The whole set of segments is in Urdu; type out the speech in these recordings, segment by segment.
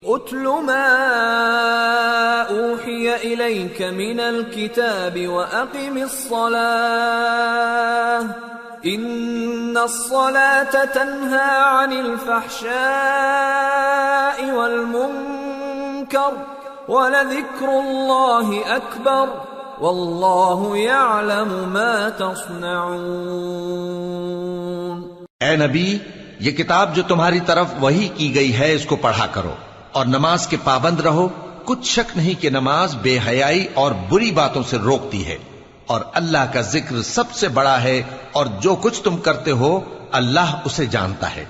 اتل ما اوحی الیک من الکتاب واقم الصلاة ان الصلاة تنہی عن الفحشاء والمنکر ولذکر اللہ اکبر واللہ یعلم ما تصنعون۔ اے نبی، یہ کتاب جو تمہاری طرف وحی کی گئی ہے اس کو پڑھا کرو اور نماز کے پابند رہو۔ کچھ شک نہیں کہ نماز بے حیائی اور بری باتوں سے روکتی ہے، اور اللہ کا ذکر سب سے بڑا ہے، اور جو کچھ تم کرتے ہو اللہ اسے جانتا ہے۔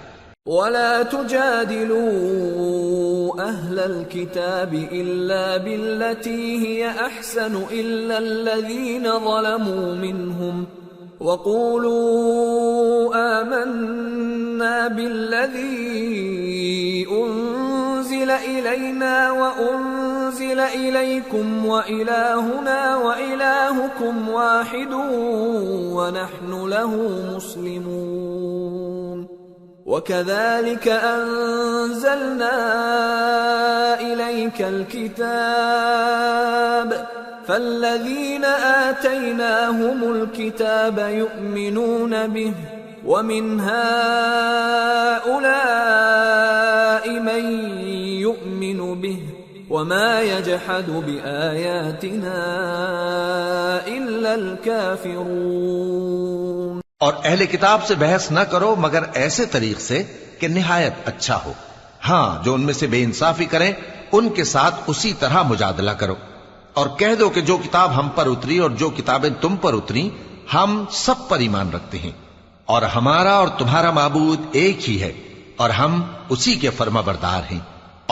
وَلَا تُجَادِلُوا أَهْلَ الْكِتَابِ إِلَّا بِالَّتِي هِيَ أَحْسَنُ إِلَّا الَّذِينَ ظَلَمُوا مِنْهُمْ وَقُولُوا آمَنَّا بِالَّذِي أُنزِلَ إِلَيْنَا وَأُنزِلَ إِلَيْكُمْ وَإِلَٰهُنَا وَإِلَٰهُكُمْ وَاحِدٌ وَنَحْنُ لَهُ مُسْلِمُونَ وَكَذَلِكَ أَنزَلْنَا إِلَيْكَ الْكِتَابَ فَالَّذِينَ آتَيْنَاهُمُ الْكِتَابَ يُؤْمِنُونَ بِهِ وَمِنْ هَٰؤُلَاءِ مَن يُؤْمِنُ بِهِ وَمَا يَجْحَدُ بِآيَاتِنَا إِلَّا الْكَافِرُونَ۔ اور اہل کتاب سے بحث نہ کرو مگر ایسے طریق سے کہ نہایت اچھا ہو۔ ہاں، جو ان میں سے بے انصافی کریں ان کے ساتھ اسی طرح مجادلہ کرو، اور کہہ دو کہ جو کتاب ہم پر اتری اور جو کتابیں تم پر اتری ہم سب پر ایمان رکھتے ہیں، اور ہمارا اور تمہارا معبود ایک ہی ہے، اور ہم اسی کے فرما بردار ہیں۔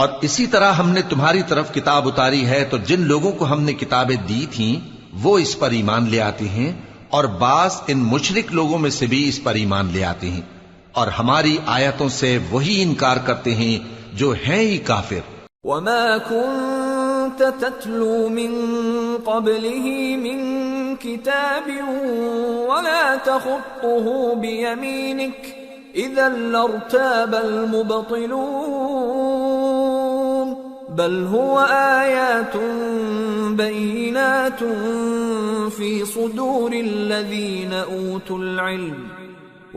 اور اسی طرح ہم نے تمہاری طرف کتاب اتاری ہے تو جن لوگوں کو ہم نے کتابیں دی تھیں وہ اس پر ایمان لے آتے ہیں، اور بعض ان مشرک لوگوں میں سے بھی اس پر ایمان لے آتے ہیں، اور ہماری آیتوں سے وہی انکار کرتے ہیں جو ہیں ہی کافر۔ وَمَا كُنْتَ تَتْلُو مِن قَبْلِهِ مِن كِتَابٍ وَلَا تَخُطُّهُ بِيَمِينِكَ إِذًا لَّارْتَابَ الْمُبْطِلُونَ بَلْ هُوَ آيَاتٌ بَيِّنَاتٌ فِي صُدُورِ الَّذِينَ أُوتُوا الْعِلْمَ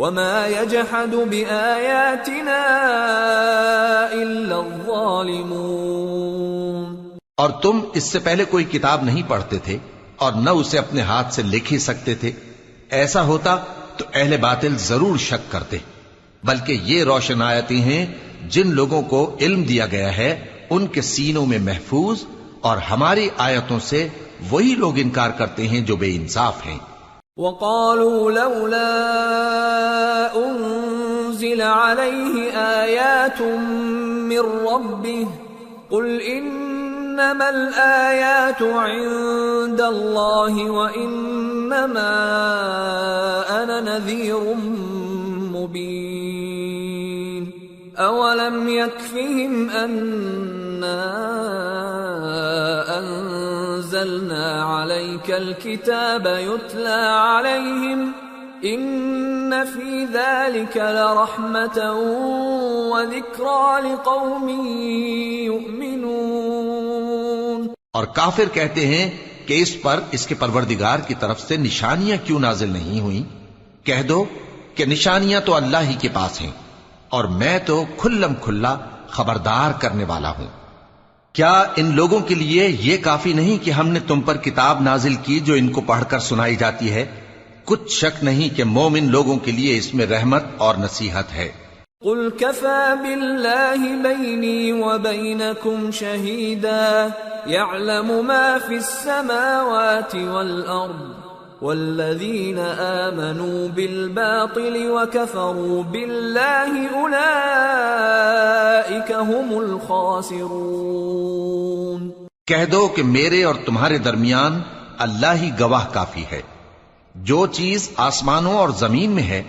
وَمَا يَجْحَدُ بِآيَاتِنَا إِلَّا الظَّالِمُونَ۔ اور تم اس سے پہلے کوئی کتاب نہیں پڑھتے تھے اور نہ اسے اپنے ہاتھ سے لکھ ہی سکتے تھے۔ ایسا ہوتا تو اہل باطل ضرور شک کرتے، بلکہ یہ روشن آیتیں ہیں جن لوگوں کو علم دیا گیا ہے ان کے سینوں میں محفوظ، اور ہماری آیتوں سے وہی لوگ انکار کرتے ہیں جو بے انصاف ہیں۔ وَقَالُوا لَوْلَا أُنزِلَ عَلَيْهِ آيَاتٌ مِّن رَّبِّهِ قُلْ إِنَّمَا الْآيَاتُ عِندَ اللَّهِ وَإِنَّمَا أَنَا نَذِيرٌ مُّبِينٌ أَوَلَمْ يَكْفِهِمْ أَنَّا أَنزَلْنَا عَلَيْكَ الْكِتَابَ يُتْلَى عَلَيْهِمْ إِنَّ فِي ذَلِكَ لَرَحْمَةً وَذِكْرَىٰ لِقَوْمٍ يُؤْمِنُونَ۔ اور کافر کہتے ہیں کہ اس پر اس کے پروردگار کی طرف سے نشانیاں کیوں نازل نہیں ہوئیں؟ کہہ دو کہ نشانیاں تو اللہ ہی کے پاس ہیں، اور میں تو کھلم کھلا خبردار کرنے والا ہوں۔ کیا ان لوگوں کے لیے یہ کافی نہیں کہ ہم نے تم پر کتاب نازل کی جو ان کو پڑھ کر سنائی جاتی ہے؟ کچھ شک نہیں کہ مومن لوگوں کے لیے اس میں رحمت اور نصیحت ہے۔ قُلْ كَفَى بِاللَّهِ بَيْنِي وَبَيْنَكُمْ شَهِيدًا يَعْلَمُ مَا فِي السَّمَاوَاتِ وَالْأَرْضِ وَالَّذِينَ آمَنُوا بِالْبَاطِلِ وَكَفَرُوا بِاللَّهِ أُولَئِكَ هُمُ الْخَاسِرُونَ۔ کہہ دو کہ میرے اور تمہارے درمیان اللہ ہی گواہ کافی ہے، جو چیز آسمانوں اور زمین میں ہے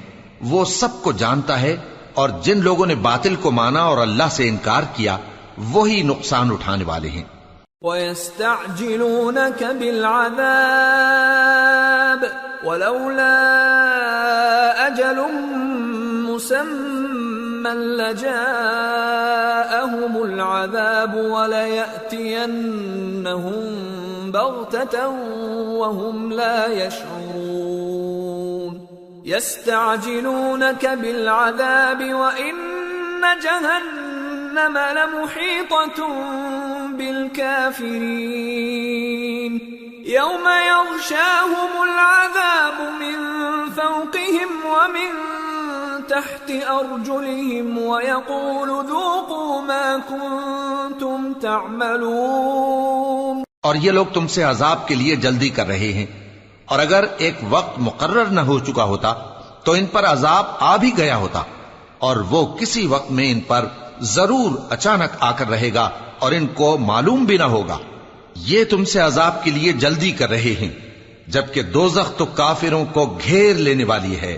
وہ سب کو جانتا ہے، اور جن لوگوں نے باطل کو مانا اور اللہ سے انکار کیا وہی نقصان اٹھانے والے ہیں۔ وَيَسْتَعْجِلُونَكَ بِالْعَذَابِ وَلَوْلَا أَجَلٌ مُّسَمًّى لجاءهم العذاب وليأتينهم بغتة وهم لا يشعرون يستعجلونك بالعذاب وإن جهنم لمحيطة بالكافرين يوم يغشاهم العذاب من فوقهم ومن تحت أرجلهم ويقول ذوقوا ما كنتم تعملون. اور یہ لوگ تم سے عذاب کے لیے جلدی کر رہے ہیں، اور اگر ایک وقت مقرر نہ ہو چکا ہوتا تو ان پر عذاب آ بھی گیا ہوتا، اور وہ کسی وقت میں ان پر ضرور اچانک آ کر رہے گا اور ان کو معلوم بھی نہ ہوگا. یہ تم سے عذاب کے لیے جلدی کر رہے ہیں، جبکہ دوزخ تو کافروں کو گھیر لینے والی ہے.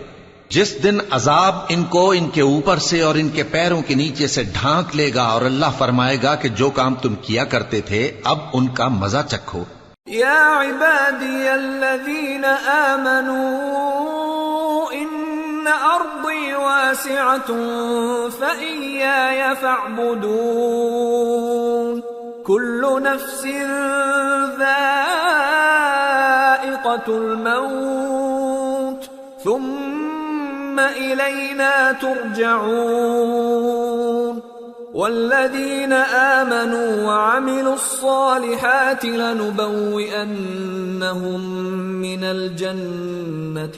جس دن عذاب ان کو ان کے اوپر سے اور ان کے پیروں کے نیچے سے ڈھانک لے گا، اور اللہ فرمائے گا کہ جو کام تم کیا کرتے تھے اب ان کا مزہ چکھو. یا عبادی الذین آمنوا ان ارضی واسعة فإیایا فاعبدون. كل نفس ذائقة الموت ثم إلينا ترجعون. والذين آمنوا وعملوا الصالحات لنبوئنهم من الجنة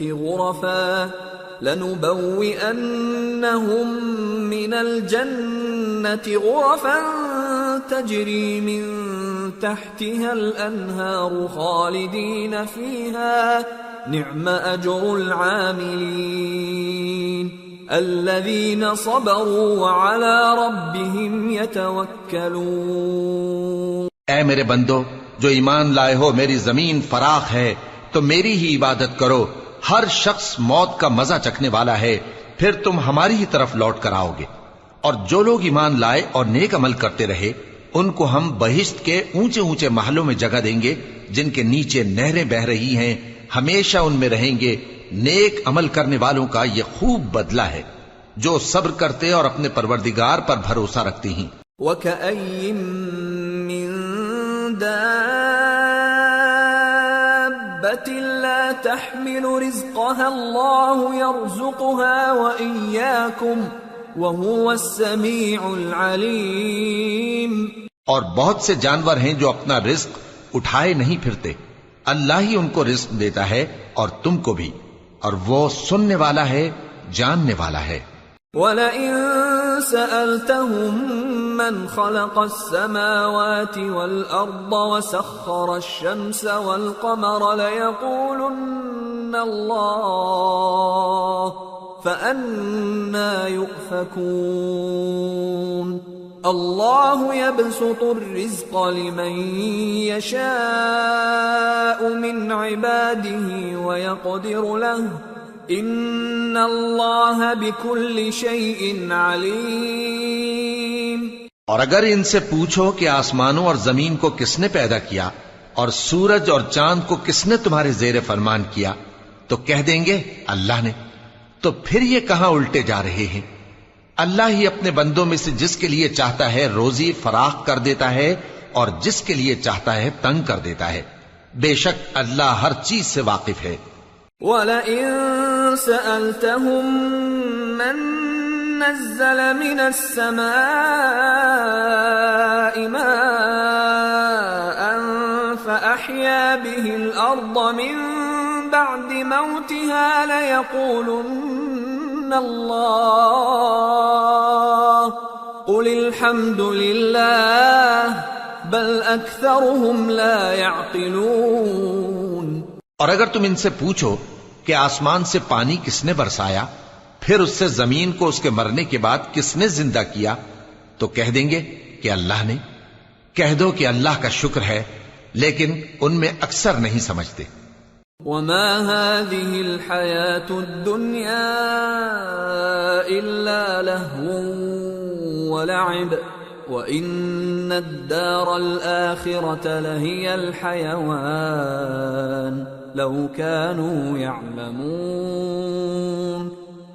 غرفا تجري من تحتها الأنهار خالدين فيها نعم أجر العاملين الذين صبروا وعلى ربهم يتوكلون. اے میرے بندو جو ایمان لائے ہو، میری زمین فراخ ہے تو میری ہی عبادت کرو. ہر شخص موت کا مزہ چکھنے والا ہے، پھر تم ہماری ہی طرف لوٹ کر آؤ گے. اور جو لوگ ایمان لائے اور نیک عمل کرتے رہے ان کو ہم بہشت کے اونچے اونچے محلوں میں جگہ دیں گے جن کے نیچے نہریں بہ رہی ہیں، ہمیشہ ان میں رہیں گے. نیک عمل کرنے والوں کا یہ خوب بدلہ ہے جو صبر کرتے اور اپنے پروردگار پر بھروسہ رکھتے ہیں. وَكَأَيٍّ مِّن دَابَّةٍ لَّا تَحْمِلُ رِزْقَهَا اللَّهُ يَرْزُقُهَا وَإِيَّاكُمْ وَهُوَ السَّمِيعُ الْعَلِيمُ. اور بہت سے جانور ہیں جو اپنا رزق اٹھائے نہیں پھرتے، اللہ ہی ان کو رزق دیتا ہے اور تم کو بھی، اور وہ سننے والا ہے، جاننے والا ہے. وَلَئِن سَأَلْتَهُم مَّنْ خَلَقَ السَّمَاوَاتِ وَالْأَرْضَ وَسَخَّرَ الشَّمْسَ وَالْقَمَرَ لَيَقُولُنَّ اللَّهُ فَأَنَّىٰ يُؤْفَكُونَ. اللہ يبسط الرزق لمن يشاء من عباده ويقدر له ان اللہ بكل شيء علیم. اور اگر ان سے پوچھو کہ آسمانوں اور زمین کو کس نے پیدا کیا اور سورج اور چاند کو کس نے تمہارے زیر فرمان کیا تو کہہ دیں گے اللہ نے. تو پھر یہ کہاں الٹے جا رہے ہیں؟ اللہ ہی اپنے بندوں میں سے جس کے لیے چاہتا ہے روزی فراخ کر دیتا ہے اور جس کے لیے چاہتا ہے تنگ کر دیتا ہے. بے شک اللہ ہر چیز سے واقف ہے. وَلَئِن سَأَلْتَهُم مَّن نَّزَّلَ مِنَ السَّمَاءِ مَاءً فَأَحْيَا بِهِ الْأَرْضَ مِن بَعْدِ مَوْتِهَا لَيَقُولُنَّ اللہ قل الحمد للہ بل اکثرهم لا يعقلون. اور اگر تم ان سے پوچھو کہ آسمان سے پانی کس نے برسایا، پھر اس سے زمین کو اس کے مرنے کے بعد کس نے زندہ کیا تو کہہ دیں گے کہ اللہ نے. کہہ دو کہ اللہ کا شکر ہے، لیکن ان میں اکثر نہیں سمجھتے. وما هذه الحياة الدنيا إلا لهو ولعب وإن الدار الآخرة لهي الحيوان لو كانوا يعلمون.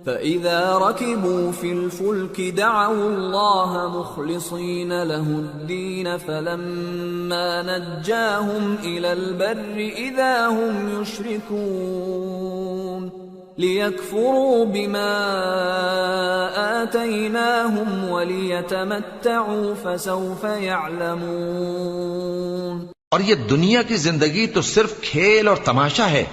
فإذا ركبوا في الفلك دعوا الله مخلصين له الدين فلما نجاهم إلى البر إذا هم يشركون ليكفروا بما آتيناهم وليتمتعوا فسوف يعلمون۔ اور یہ دنیا کی زندگی تو صرف کھیل اور تماشا ہے،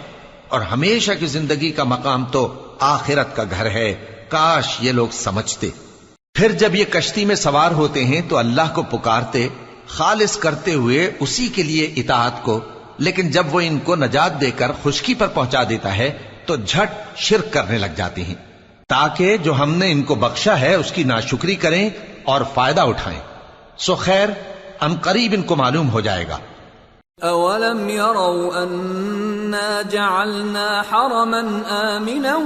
اور ہمیشہ کی زندگی کا مقام تو آخرت کا گھر ہے، کاش یہ لوگ سمجھتے۔ پھر جب یہ کشتی میں سوار ہوتے ہیں تو اللہ کو پکارتے، خالص کرتے ہوئے اسی کے لیے اطاعت کو، لیکن جب وہ ان کو نجات دے کر خشکی پر پہنچا دیتا ہے تو جھٹ شرک کرنے لگ جاتے ہیں، تاکہ جو ہم نے ان کو بخشا ہے اس کی ناشکری کریں اور فائدہ اٹھائیں۔ سو خیر ان قریب ان کو معلوم ہو جائے گا۔ أَوَلَمْ يَرَوْا أَنَّا جَعَلْنَا حَرَمًا آمِنًا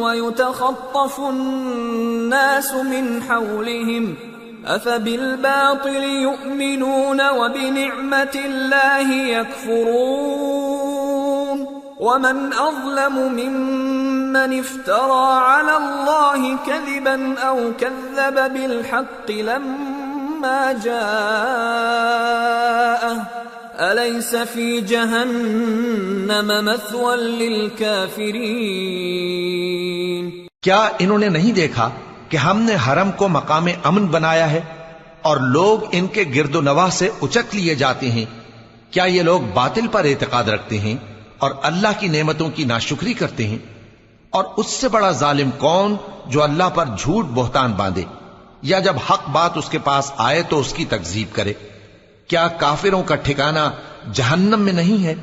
وَيُتَخَطَّفُ النَّاسُ مِنْ حَوْلِهِمْ أَفَبِالْبَاطِلِ يُؤْمِنُونَ وَبِنِعْمَةِ اللَّهِ يَكْفُرُونَ وَمَنْ أَظْلَمُ مِمَّنِ افْتَرَى عَلَى اللَّهِ كَذِبًا أَوْ كَذَّبَ بِالْحَقِّ لَمَّا جَاءَهُ أَلَيْسَ فِي جَهَنَّمَ مَثْوًى لِلْكَافِرِينَ۔ کیا انہوں نے نہیں دیکھا کہ ہم نے حرم کو مقام امن بنایا ہے اور لوگ ان کے گرد و نواح سے اچک لیے جاتے ہیں؟ کیا یہ لوگ باطل پر اعتقاد رکھتے ہیں اور اللہ کی نعمتوں کی ناشکری کرتے ہیں؟ اور اس سے بڑا ظالم کون جو اللہ پر جھوٹ بہتان باندھے، یا جب حق بات اس کے پاس آئے تو اس کی تکذیب کرے؟ کیا کافروں کا ٹھکانہ جہنم میں نہیں ہے؟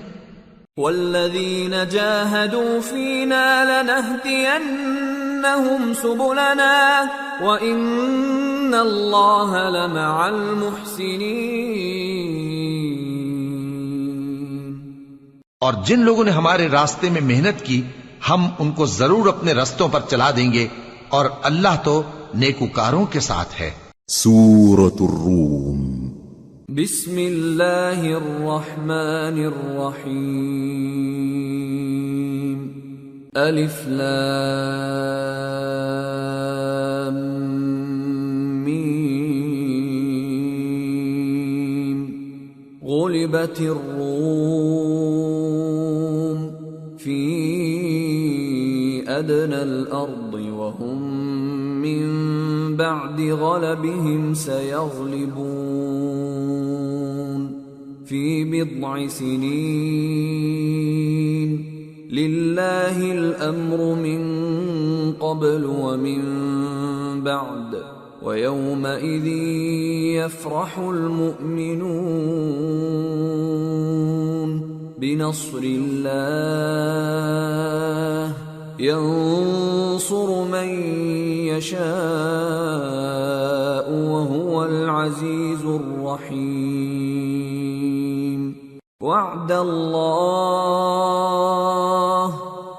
والذین جاہدوا فینا لنہدینہم سبلنا وإن اللہ لمع المحسنین۔ اور جن لوگوں نے ہمارے راستے میں محنت کی ہم ان کو ضرور اپنے رستوں پر چلا دیں گے، اور اللہ تو نیکوکاروں کے ساتھ ہے۔ سورة الروم۔ بسم اللہ الرحمن الرحیم۔ الف لام میم۔ غلبت الروم فی ادنى الارض وهم من بعد غلبهم سيغلبون في بضع سنين لله الأمر من قبل ومن بعد ويومئذ يفرح المؤمنون بنصر الله ينصر من يشاء وهو العزيز الرحيم وعد الله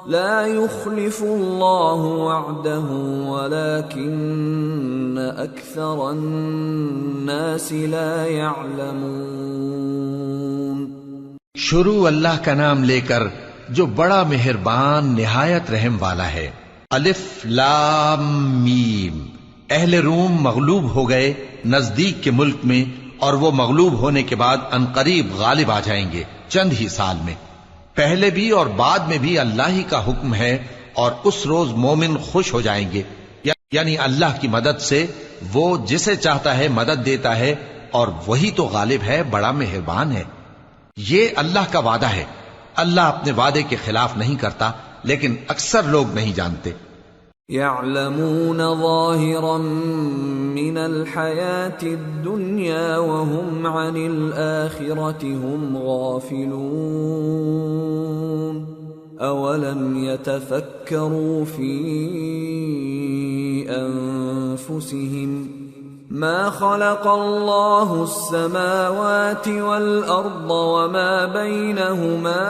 لا يخلف الله وعده ولكن أكثر الناس لا يعلمون۔ شروع اللہ کا نام لے کر جو بڑا مہربان نہایت رحم والا ہے۔ الف لام میم۔ اہل روم مغلوب ہو گئے نزدیک کے ملک میں، اور وہ مغلوب ہونے کے بعد عنقریب غالب آ جائیں گے چند ہی سال میں۔ پہلے بھی اور بعد میں بھی اللہ ہی کا حکم ہے، اور اس روز مومن خوش ہو جائیں گے، یعنی اللہ کی مدد سے وہ جسے چاہتا ہے مدد دیتا ہے، اور وہی تو غالب ہے، بڑا مہربان ہے۔ یہ اللہ کا وعدہ ہے، اللہ اپنے وعدے کے خلاف نہیں کرتا، لیکن اکثر لوگ نہیں جانتے۔ يعلمون ظاهرا من الحياة الدنيا وهم عن الآخرة هم غافلون أولم يتفكروا في أنفسهم ما خلق الله السماوات والأرض وما بينهما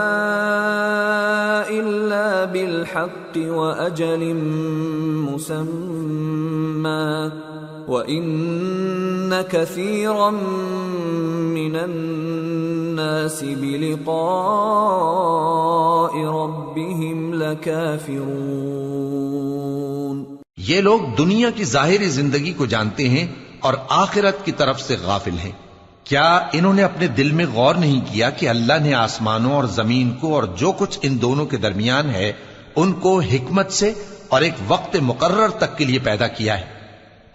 إلا بالحق وأجل مسمى وإن كثيرا من الناس بلقاء ربهم لكافرون۔ یہ لوگ دنیا کی ظاہری زندگی کو جانتے ہیں اور آخرت کی طرف سے غافل ہیں۔ کیا انہوں نے اپنے دل میں غور نہیں کیا کہ اللہ نے آسمانوں اور زمین کو اور جو کچھ ان دونوں کے درمیان ہے ان کو حکمت سے اور ایک وقت مقرر تک کے لیے پیدا کیا ہے؟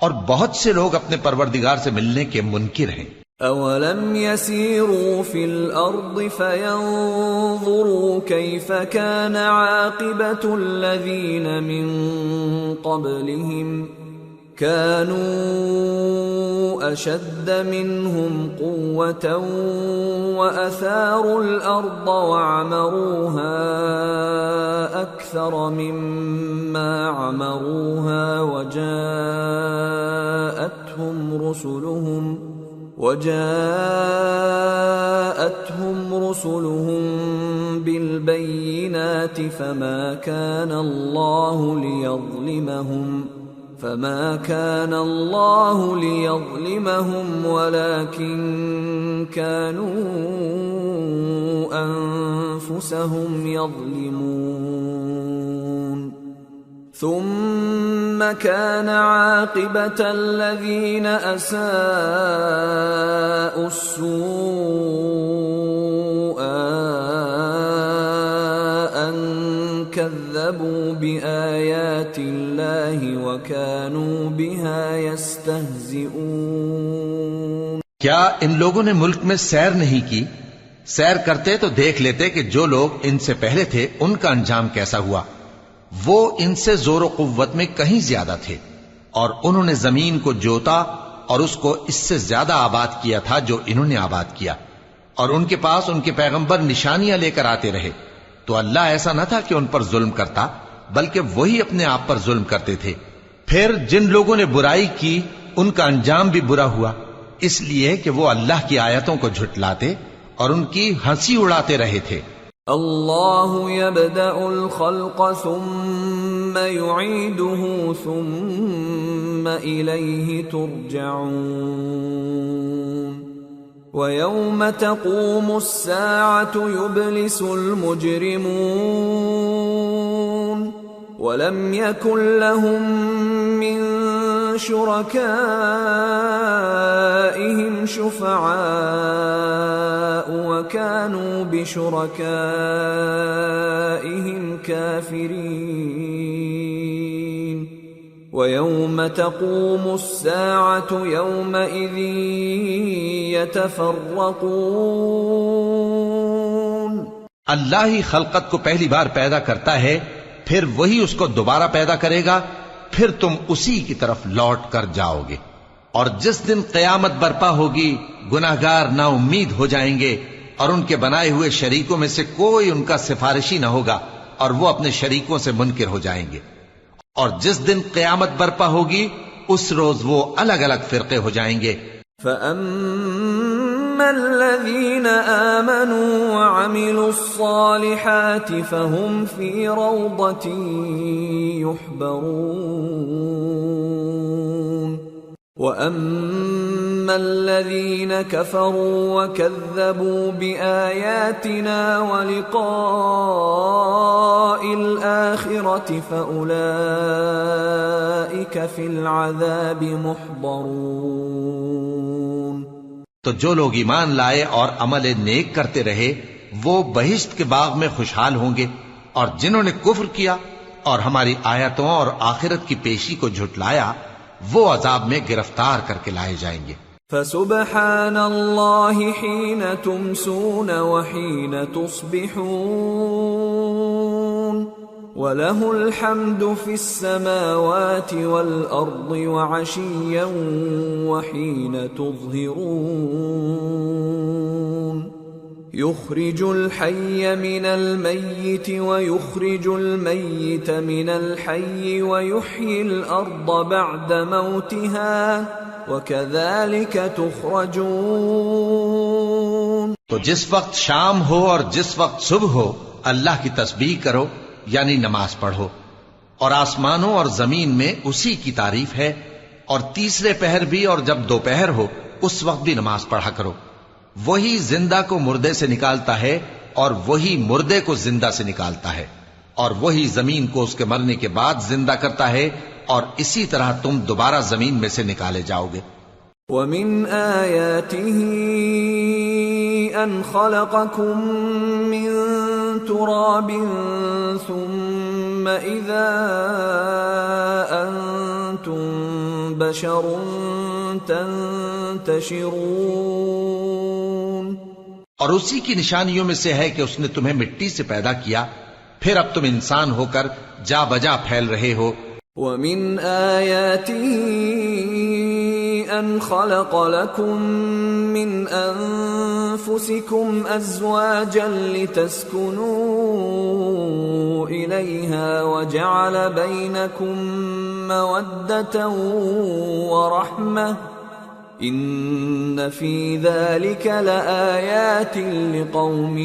اور بہت سے لوگ اپنے پروردگار سے ملنے کے منکر ہیں۔ أَوَلَمْ يَسِيرُوا فِي الْأَرْضِ فَيَنظُرُوا كَيْفَ كَانَ عَاقِبَةُ الَّذِينَ مِن قَبْلِهِمْ كَانُوا أَشَدَّ مِنْهُمْ قُوَّةً وَأَثَارُوا الْأَرْضَ وَعَمَرُوهَا أَكْثَرَ مِمَّا عَمَرُوهَا وجاءتهم رسلهم بالبينات فما كان الله ليظلمهم ولكن كانوا أنفسهم يظلمون ثم كان عاقبة الذين أساءوا السوء أن كذبوا بآيات الله وكانوا بها يستهزئون۔ کیا ان لوگوں نے ملک میں سیر نہیں کی؟ سیر کرتے تو دیکھ لیتے کہ جو لوگ ان سے پہلے تھے ان کا انجام کیسا ہوا۔ وہ ان سے زور و قوت میں کہیں زیادہ تھے اور انہوں نے زمین کو جوتا اور اس کو اس سے زیادہ آباد کیا تھا جو انہوں نے آباد کیا، اور ان کے پاس ان کے پیغمبر نشانیاں لے کر آتے رہے۔ تو اللہ ایسا نہ تھا کہ ان پر ظلم کرتا، بلکہ وہی اپنے آپ پر ظلم کرتے تھے۔ پھر جن لوگوں نے برائی کی ان کا انجام بھی برا ہوا، اس لیے کہ وہ اللہ کی آیتوں کو جھٹلاتے اور ان کی ہنسی اڑاتے رہے تھے۔ اللہ يبدأ الخلق ثم يعيده ثم إليه ترجعون ويوم تقوم الساعة يبلس المجرمون ولم يكن لهم من شركائهم شفعاء وكانوا بشركائهم كافرين ويوم تقوم الساعة يومئذ يتفرقون۔ اللہ ہی خلقت کو پہلی بار پیدا کرتا ہے، پھر وہی اس کو دوبارہ پیدا کرے گا، پھر تم اسی کی طرف لوٹ کر جاؤ گے۔ اور جس دن قیامت برپا ہوگی گناہگار نا امید ہو جائیں گے اور ان کے بنائے ہوئے شریکوں میں سے کوئی ان کا سفارشی نہ ہوگا اور وہ اپنے شریکوں سے منکر ہو جائیں گے۔ اور جس دن قیامت برپا ہوگی اس روز وہ الگ الگ فرقے ہو جائیں گے۔ فَأَمَّا الَّذِينَ آمَنُوا وَعَمِلُوا الصَّالِحَاتِ فَهُمْ فِي رَوْضَةٍ يُحْبَرُونَ وَأَمَّا الَّذِينَ كَفَرُوا وَكَذَّبُوا بِآيَاتِنَا وَلِقَاءِ الْآخِرَةِ فَأُولَئِكَ فِي الْعَذَابِ مُحْضَرُونَ۔ تو جو لوگ ایمان لائے اور عمل نیک کرتے رہے وہ بہشت کے باغ میں خوشحال ہوں گے، اور جنہوں نے کفر کیا اور ہماری آیتوں اور آخرت کی پیشی کو جھٹلایا وہ عذاب میں گرفتار کر کے لائے جائیں گے۔ فسبحان اللہ حین تمسون وحین تصبحون وَلَهُ الْحَمْدُ فِي السَّمَاوَاتِ وَالْأَرْضِ وَعَشِيًّا وَحِينَ تُظْهِرُونَ يُخْرِجُ الْحَيَّ مِنَ الْمَيِّتِ وَيُخْرِجُ الْمَيِّتَ مِنَ الْحَيِّ وَيُحْيِي الْأَرْضَ بَعْدَ مَوْتِهَا وَكَذَلِكَ تُخْرَجُونَ۔ تو جس وقت شام ہو اور جس وقت صبح ہو اللہ کی تسبیح کرو، یعنی نماز پڑھو، اور آسمانوں اور زمین میں اسی کی تعریف ہے، اور تیسرے پہر بھی اور جب دوپہر ہو اس وقت بھی نماز پڑھا کرو۔ وہی زندہ کو مردے سے نکالتا ہے اور وہی مردے کو زندہ سے نکالتا ہے، اور وہی زمین کو اس کے مرنے کے بعد زندہ کرتا ہے اور اسی طرح تم دوبارہ زمین میں سے نکالے جاؤ گے۔ وَمِنْ آيَاتِهِ أَنْ خَلَقَكُم مِّن تُرَابٍ ثُمَّ إِذَا أَنْتُمْ بَشَرٌ تَنْتَشِرُونَ۔ اور اسی کی نشانیوں میں سے ہے کہ اس نے تمہیں مٹی سے پیدا کیا، پھر اب تم انسان ہو کر جا بجا پھیل رہے ہو۔ وَمِنْ آيَاتِهِ أَنْ خَلَقَ لَكُم مِّنْ أَنفُسِكُمْ أَزْوَاجًا لِتَسْكُنُوا إِلَيْهَا وَجَعَلَ بَيْنَكُم مَّوَدَّةً وَرَحْمَةً إِنَّ فِي ذَلِكَ لَآيَاتٍ لِقَوْمٍ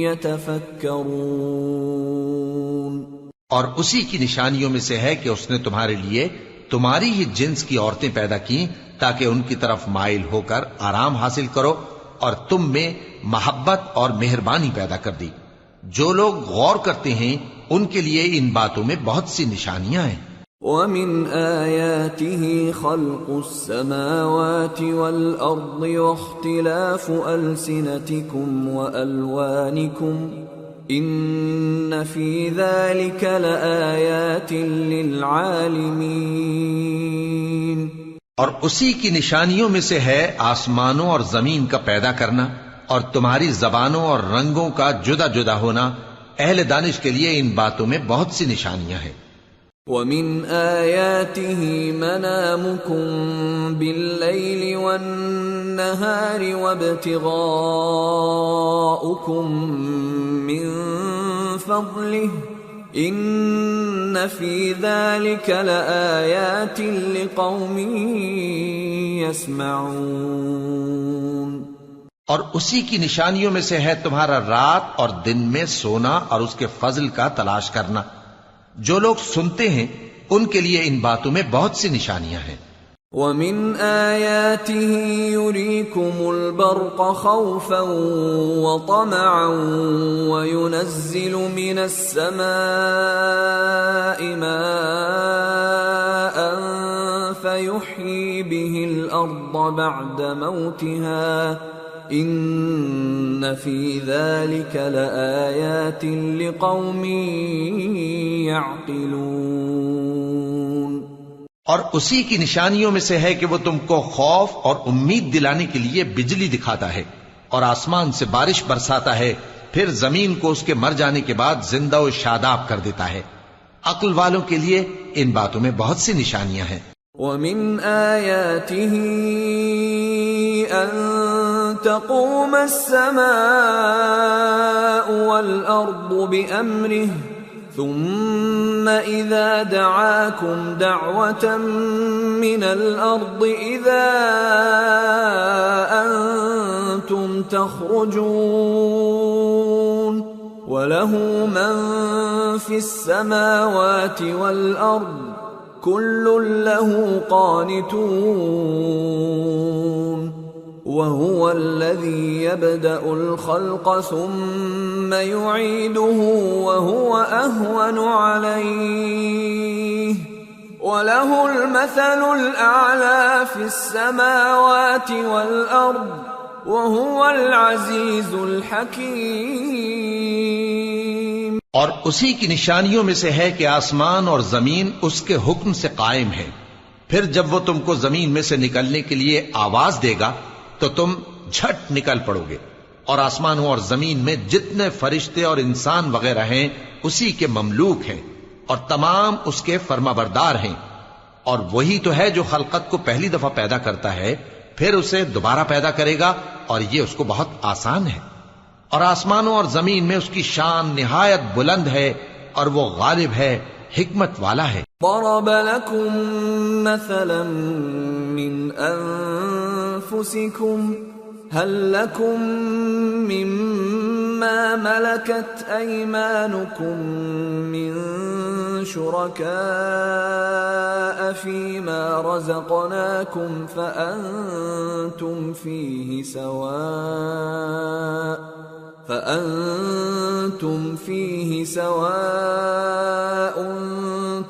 يَتَفَكَّرُونَ۔ اور اسی کی نشانیوں میں سے ہے کہ اس نے تمہارے لیے تمہاری ہی جنس کی عورتیں پیدا کی تاکہ ان کی طرف مائل ہو کر آرام حاصل کرو، اور تم میں محبت اور مہربانی پیدا کر دی۔ جو لوگ غور کرتے ہیں ان کے لیے ان باتوں میں بہت سی نشانیاں ہیں۔ وَمِنْ آيَاتِهِ خَلْقُ السَّمَاوَاتِ وَالْأَرْضِ وَاخْتِلَافُ أَلْسِنَتِكُمْ وَأَلْوَانِكُمْ إِنَّ فِي ذَلِكَ لَآيَاتٍ لِلْعَالِمِينَ۔ اور اسی کی نشانیوں میں سے ہے آسمانوں اور زمین کا پیدا کرنا، اور تمہاری زبانوں اور رنگوں کا جدا جدا ہونا، اہل دانش کے لیے ان باتوں میں بہت سی نشانیاں ہیں۔ وَمِنْ آيَاتِهِ مَنَامُكُمْ بِاللَّيْلِ وَالنَّهَارِ وَابْتِغَاؤُكُمْ مِنْ فَضْلِهِ إِنَّ فِي ذَلِكَ لَآيَاتٍ لِقَوْمٍ يَسْمَعُونَ۔ اور اسی کی نشانیوں میں سے ہے تمہارا رات اور دن میں سونا اور اس کے فضل کا تلاش کرنا۔ جو لوگ سنتے ہیں ان کے لیے ان باتوں میں بہت سی نشانیاں ہیں۔ وَمِنْ آيَاتِهِ يُرِيكُمُ الْبَرْقَ خَوْفًا وَطَمَعًا وَيُنَزِّلُ مِنَ السَّمَاءِ مَاءً فَيُحْيِي بِهِ الْأَرْضَ بَعْدَ مَوْتِهَا إِنَّ فِي ذَلِكَ لَآيَاتٍ لِقَوْمٍ يَعْقِلُونَ۔ اور اسی کی نشانیوں میں سے ہے کہ وہ تم کو خوف اور امید دلانے کے لیے بجلی دکھاتا ہے، اور آسمان سے بارش برساتا ہے، پھر زمین کو اس کے مر جانے کے بعد زندہ و شاداب کر دیتا ہے۔ عقل والوں کے لیے ان باتوں میں بہت سی نشانیاں ہیں۔ وَمِنْ آيَاتِهِ أَن تَقُومَ السَّمَاءُ وَالْأَرْضُ بِأَمْرِهِ ثُمَّ إِذَا دَعَاكُمْ دَعْوَةً مِّنَ الْأَرْضِ إِذَا أَنْتُمْ تَخْرُجُونَ وَلَهُ مَنْ فِي السَّمَاوَاتِ وَالْأَرْضِ كُلٌّ لَهُ قَانِتُونَ وَهُوَ الَّذِي يَبْدَأُ الْخَلْقَ ثُمَّ يُعِيدُهُ وَهُوَ أَهْوَنُ عَلَيْهِ وَلَهُ الْمَثَلُ الْأَعْلَى فِي السَّمَاوَاتِ وَالْأَرْضِ وَهُوَ الْعَزِيزُ الْحَكِيمُ۔ اور اسی کی نشانیوں میں سے ہے کہ آسمان اور زمین اس کے حکم سے قائم ہے، پھر جب وہ تم کو زمین میں سے نکلنے کے لیے آواز دے گا تو تم جھٹ نکل پڑو گے، اور آسمانوں اور زمین میں جتنے فرشتے اور انسان وغیرہ ہیں اسی کے مملوک ہیں، اور تمام اس کے فرمانبردار ہیں۔ اور وہی تو ہے جو خلقت کو پہلی دفعہ پیدا کرتا ہے، پھر اسے دوبارہ پیدا کرے گا، اور یہ اس کو بہت آسان ہے۔ اور آسمانوں اور زمین میں اس کی شان نہایت بلند ہے، اور وہ غالب ہے، حکمت والا ہے۔ ضرب لكم مثلا من أنفسكم هل لكم مما ملكت أيمانكم من شركاء فيما رزقناكم فأنتم فأنتم فيه سواء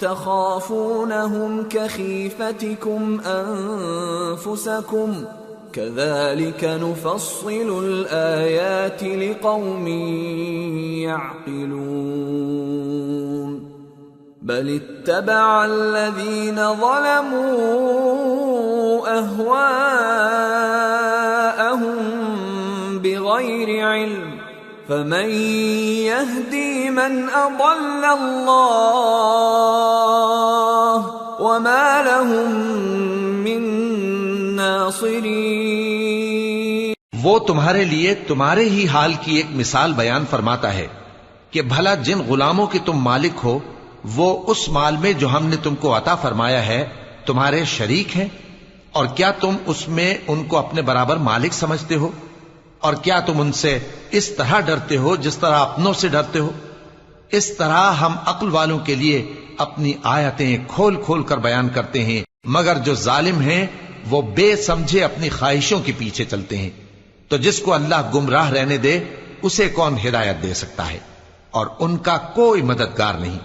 تخافونهم كخيفتكم أنفسكم كذلك نفصل الآيات لقوم يعقلون بل اتبع الذين ظلموا أهواءهم بغير علم فمن يهدي من أضل الله وما لهم من ناصرين۔ وہ تمہارے لیے تمہارے ہی حال کی ایک مثال بیان فرماتا ہے کہ بھلا جن غلاموں کے تم مالک ہو وہ اس مال میں جو ہم نے تم کو عطا فرمایا ہے تمہارے شریک ہیں، اور کیا تم اس میں ان کو اپنے برابر مالک سمجھتے ہو؟ اور کیا تم ان سے اس طرح ڈرتے ہو جس طرح اپنوں سے ڈرتے ہو؟ اس طرح ہم عقل والوں کے لیے اپنی آیتیں کھول کھول کر بیان کرتے ہیں، مگر جو ظالم ہیں وہ بے سمجھے اپنی خواہشوں کے پیچھے چلتے ہیں۔ تو جس کو اللہ گمراہ رہنے دے اسے کون ہدایت دے سکتا ہے، اور ان کا کوئی مددگار نہیں۔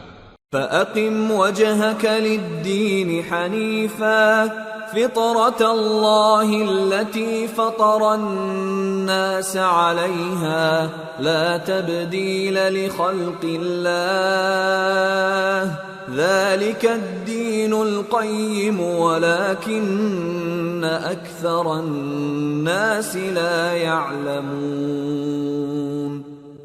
فَأَقِمْ وَجْهَكَ لِلدِّينِ حَنِيفًا فِطْرَةَ اللَّهِ الَّتِي فَطَرَ النَّاسَ عَلَيْهَا لَا تَبْدِيلَ لِخَلْقِ اللَّهِ ذَلِكَ الدِّينُ الْقَيِّمُ وَلَكِنَّ أَكْثَرَ النَّاسِ لَا يَعْلَمُونَ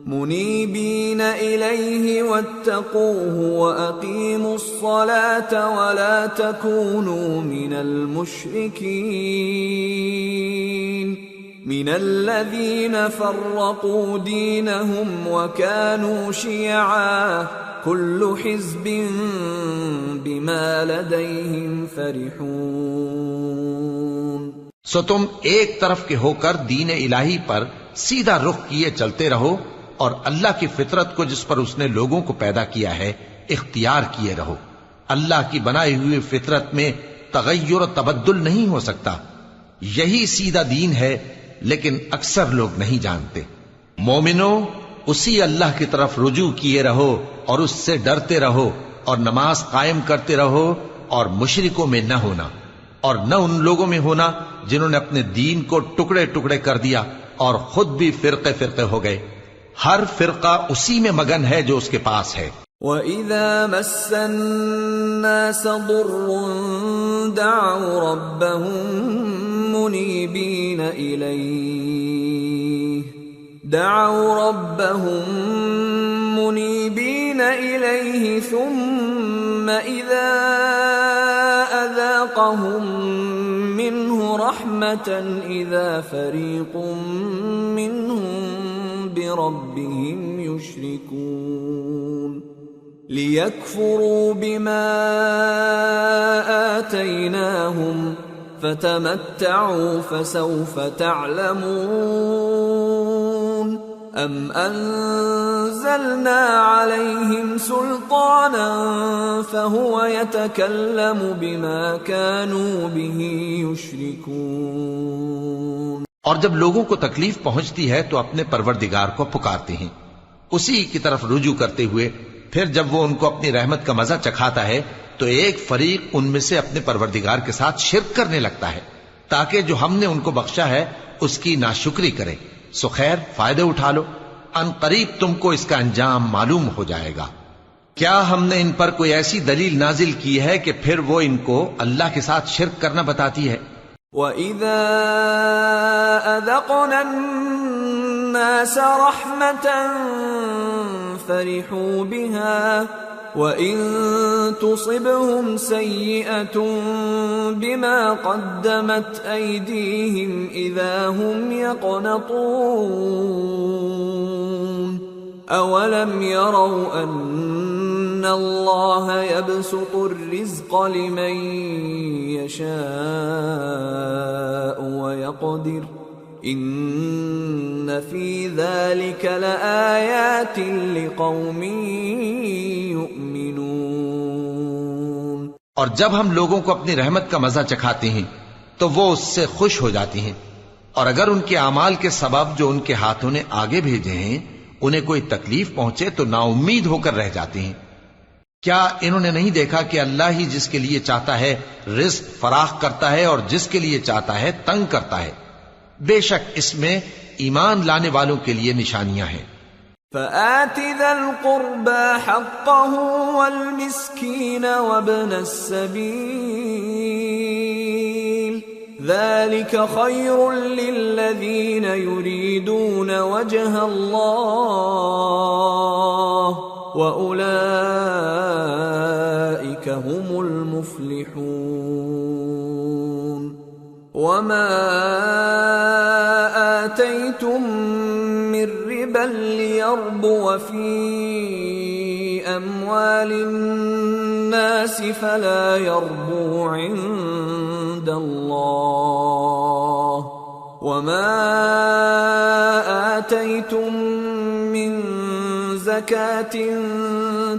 منيبين إليه واتقوه وأقيموا الصلاة ولا تكونوا من المشركين من الذين فرقوا دينهم وكانوا شيعا كل حزب بما لديهم فرحون۔ سو تم ایک طرف کے ہو کر دین الہی پر سیدھا رخ کیے چلتے رہو، اور اللہ کی فطرت کو جس پر اس نے لوگوں کو پیدا کیا ہے اختیار کیے رہو۔ اللہ کی بنائی ہوئی فطرت میں تغیر و تبدل نہیں ہو سکتا، یہی سیدھا دین ہے، لیکن اکثر لوگ نہیں جانتے۔ مومنو، اسی اللہ کی طرف رجوع کیے رہو اور اس سے ڈرتے رہو، اور نماز قائم کرتے رہو، اور مشرکوں میں نہ ہونا، اور نہ ان لوگوں میں ہونا جنہوں نے اپنے دین کو ٹکڑے ٹکڑے کر دیا اور خود بھی فرقے فرقے ہو گئے۔ ہر فرقہ اسی میں مگن ہے جو اس کے پاس ہے۔ وَإِذَا مَسَّ النَّاسَ ضُرٌّ دَعَوْا رَبَّهُم مُنِيبِينَ إِلَيْهِ ثُمَّ إِذَا أَذَاقَهُم مِّنْهُ رَحْمَةً إِذَا فَرِيقٌ مِّنْهُم بربهم يشركون ليكفروا بما آتيناهم فتمتعوا فسوف تعلمون أم أنزلنا عليهم سلطانا فهو يتكلم بما كانوا به يشركون۔ اور جب لوگوں کو تکلیف پہنچتی ہے تو اپنے پروردگار کو پکارتے ہیں اسی کی طرف رجوع کرتے ہوئے، پھر جب وہ ان کو اپنی رحمت کا مزہ چکھاتا ہے تو ایک فریق ان میں سے اپنے پروردگار کے ساتھ شرک کرنے لگتا ہے تاکہ جو ہم نے ان کو بخشا ہے اس کی ناشکری کریں۔ سو خیر، فائدے اٹھا لو، ان قریب تم کو اس کا انجام معلوم ہو جائے گا۔ کیا ہم نے ان پر کوئی ایسی دلیل نازل کی ہے کہ پھر وہ ان کو اللہ کے ساتھ شرک کرنا بتاتی ہے؟ وَإِذَا أَذَقْنَا النَّاسَ رَحْمَةً فَرِحُوا بِهَا وَإِن تُصِبْهُمْ سَيِّئَةٌ بِمَا قَدَّمَتْ أَيْدِيهِمْ إِذَا هُمْ يَقْنَطُونَ أَوَلَمْ يَرَوْا أَنَّ اللَّهَ يَبْسُطُ الرِّزْقَ لِمَن يَشَاءُ وَيَقْدِرُ إِنَّ فِي ذَلِكَ لَآيَاتٍ لِقَوْمٍ يُؤْمِنُونَ۔ اور جب ہم لوگوں کو اپنی رحمت کا مزہ چکھاتے ہیں تو وہ اس سے خوش ہو جاتی ہیں، اور اگر ان کے اعمال کے سبب جو ان کے ہاتھوں نے آگے بھیجے ہیں انہیں کوئی تکلیف پہنچے تو نا امید ہو کر رہ جاتے ہیں۔ کیا انہوں نے نہیں دیکھا کہ اللہ ہی جس کے لیے چاہتا ہے رزق فراخ کرتا ہے اور جس کے لیے چاہتا ہے تنگ کرتا ہے؟ بے شک اس میں ایمان لانے والوں کے لیے نشانیاں ہیں۔ فآت ذا القربى حقه والمسكين وابن السبيل ذلك خير للذين يريدون وجه الله وأولئك هم المفلحون وما آتيتم من ربا ليربو في أموال الناس فلا يربو عند الله وما آتيتم من زكاة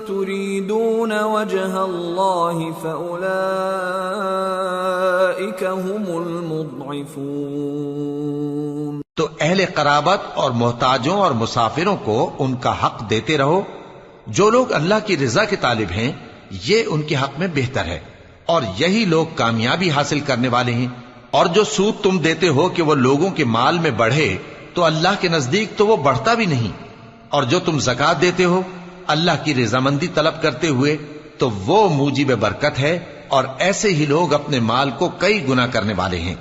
تريدون وجه الله فأولئك هم المضعفون۔ تو اہل قرابت اور محتاجوں اور مسافروں کو ان کا حق دیتے رہو۔ جو لوگ اللہ کی رضا کے طالب ہیں یہ ان کے حق میں بہتر ہے، اور یہی لوگ کامیابی حاصل کرنے والے ہیں۔ اور جو سود تم دیتے ہو کہ وہ لوگوں کے مال میں بڑھے تو اللہ کے نزدیک تو وہ بڑھتا بھی نہیں، اور جو تم زکوٰۃ دیتے ہو اللہ کی رضامندی طلب کرتے ہوئے تو وہ موجب برکت ہے، اور ایسے ہی لوگ اپنے مال کو کئی گنا کرنے والے ہیں۔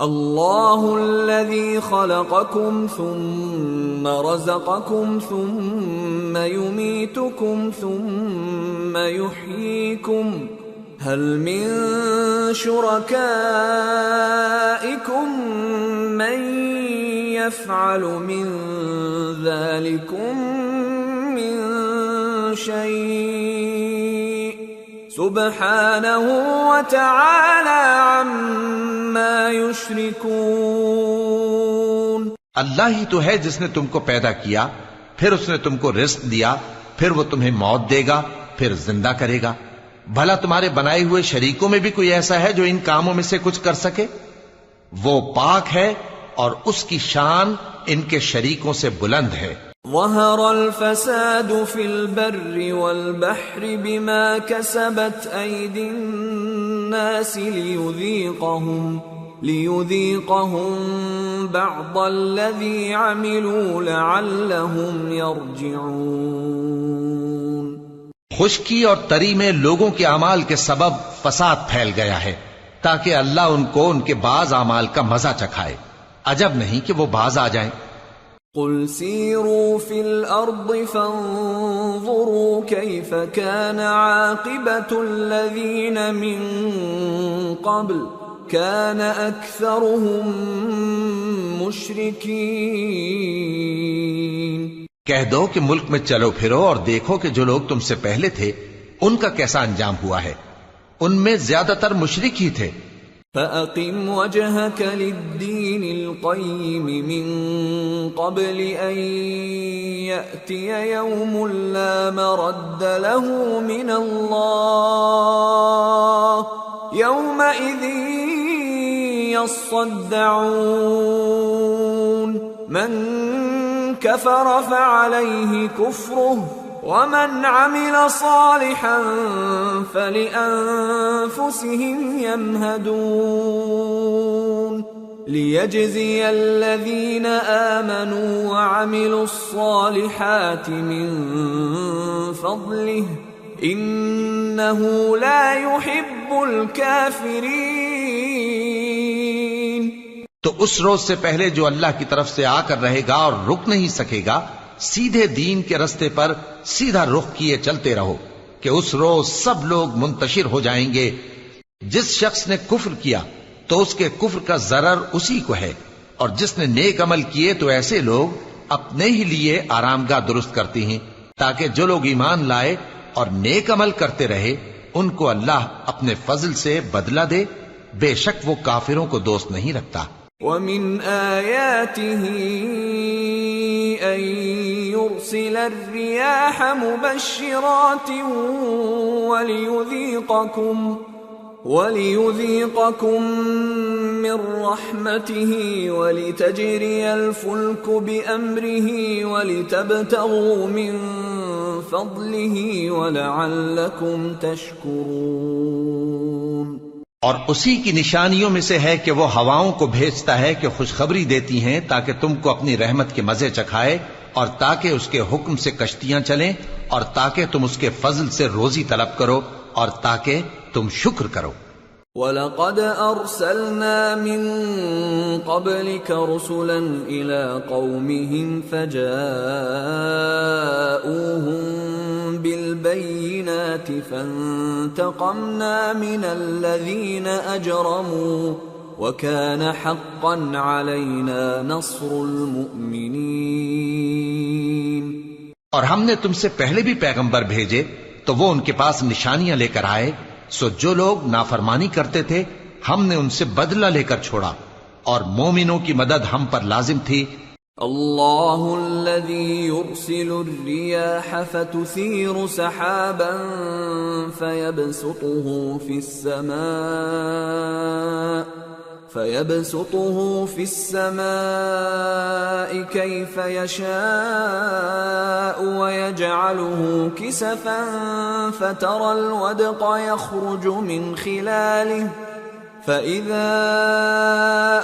اللہ الذي خلقكم ثم رزقكم ثم يميتكم ثم يحييكم هل من شركائكم من يفعل من ذلكم من شيء سبحانه وتعالى عما يشركون۔ اللہ ہی تو ہے جس نے تم کو پیدا کیا، پھر اس نے تم کو رزق دیا، پھر وہ تمہیں موت دے گا، پھر زندہ کرے گا۔ بھلا تمہارے بنائے ہوئے شریکوں میں بھی کوئی ایسا ہے جو ان کاموں میں سے کچھ کر سکے؟ وہ پاک ہے اور اس کی شان ان کے شریکوں سے بلند ہے۔ ظهر الفساد في البر والبحر بما كسبت أيدي الناس ليذيقهم بعض الذي عملوا لعلهم يرجعون۔ خشکی اور تری میں لوگوں کے اعمال کے سبب فساد پھیل گیا ہے تاکہ اللہ ان کو ان کے بعض اعمال کا مزہ چکھائے۔ عجب نہیں کہ وہ باز آ جائیں۔ قل سيروا في الأرض فانظروا كيف كان عاقبة الذين من قبل كان أكثرهم مشركين۔ کہہ دو کہ ملک میں چلو پھرو اور دیکھو کہ جو لوگ تم سے پہلے تھے ان کا کیسا انجام ہوا ہے، ان میں زیادہ تر مشرک ہی تھے۔ فَأَقِمْ وَجْهَكَ لِلدِّينِ الْقَيِّمِ مِنْ قَبْلِ أَنْ يَأْتِيَ يَوْمٌ لَا مَرَدَّ لَهُ مِنَ اللَّهِ يَوْمَئِذٍ يَصَّدَّعُونَ مَنْ كَفَرَ فَعَلَيْهِ كُفْرُهُ وَمَنْ عَمِلَ صَالِحًا فَلِأَنفُسِهِمْ يَمْهَدُونَ لِيَجْزِيَ الَّذِينَ آمَنُوا وَعَمِلُوا الصَّالِحَاتِ مِنْ فَضْلِهِ إِنَّهُ لَا يُحِبُّ الْكَافِرِينَ۔ تو اس روز سے پہلے جو اللہ کی طرف سے آ کر رہے گا اور رک نہیں سکے گا، سیدھے دین کے رستے پر سیدھا رخ کیے چلتے رہو کہ اس روز سب لوگ منتشر ہو جائیں گے۔ جس شخص نے کفر کیا تو اس کے کفر کا ضرر اسی کو ہے، اور جس نے نیک عمل کیے تو ایسے لوگ اپنے ہی لیے آرام گاہ درست کرتے ہیں تاکہ جو لوگ ایمان لائے اور نیک عمل کرتے رہے ان کو اللہ اپنے فضل سے بدلہ دے، بے شک وہ کافروں کو دوست نہیں رکھتا۔ وَمِنْ آيَاتِهِ أَن يُرْسِلَ الرِّيَاحَ مُبَشِّرَاتٍ وَلِيُذِيقَكُم مِّن رَّحْمَتِهِ وَلِتَجْرِيَ الْفُلْكُ بِأَمْرِهِ وَلِتَبْتَغُوا مِن فضله ولعلكم تشكرون۔ اور اسی کی نشانیوں میں سے ہے کہ وہ ہواؤں کو بھیجتا ہے کہ خوشخبری دیتی ہیں تاکہ تم کو اپنی رحمت کے مزے چکھائے، اور تاکہ اس کے حکم سے کشتیاں چلیں، اور تاکہ تم اس کے فضل سے روزی طلب کرو، اور تاکہ تم شکر کرو۔ وَلَقَدْ أَرْسَلْنَا مِن قَبْلِكَ رُسُلًا إِلَىٰ قَوْمِهِمْ فَجَاءُوهُم بِالْبَيِّنَاتِ فَانتَقَمْنَا مِنَ الَّذِينَ أَجْرَمُوا وَكَانَ حَقًّا عَلَيْنَا نَصْرُ الْمُؤْمِنِينَ۔ اور ہم نے تم سے پہلے بھی پیغمبر بھیجے تو وہ ان کے پاس نشانیاں لے کر آئے، سو جو لوگ نافرمانی کرتے تھے ہم نے ان سے بدلہ لے کر چھوڑا، اور مومنوں کی مدد ہم پر لازم تھی۔ اللہ الذی یرسل الریاح فتثیر سحابا فيبسطه في السماء كيف يشاء ويجعله كسفا فترى الودق يخرج من خلاله فإذا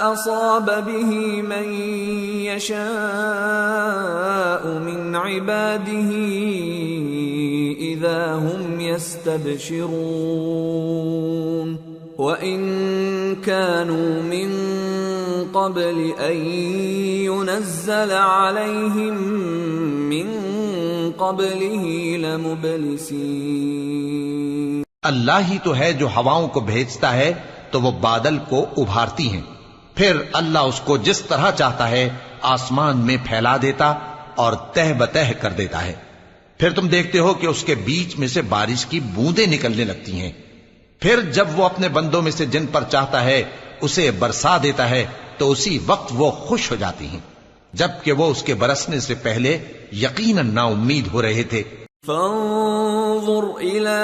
أصاب به من يشاء من عباده إذا هم يستبشرون وَإِن كَانُوا مِن قَبْلِ أَن يُنَزَّلَ عَلَيْهِم مِّن قَبْلِهِ لَمُبْلِسِينَ۔ اللہ ہی تو ہے جو ہواؤں کو بھیجتا ہے تو وہ بادل کو ابھارتی ہیں، پھر اللہ اس کو جس طرح چاہتا ہے آسمان میں پھیلا دیتا اور تہ بتہ کر دیتا ہے، پھر تم دیکھتے ہو کہ اس کے بیچ میں سے بارش کی بوندیں نکلنے لگتی ہیں، پھر جب وہ اپنے بندوں میں سے جن پر چاہتا ہے اسے برسا دیتا ہے تو اسی وقت وہ خوش ہو جاتی ہیں، جبکہ وہ اس کے برسنے سے پہلے یقیناً نا امید ہو رہے تھے۔ فانظر إلى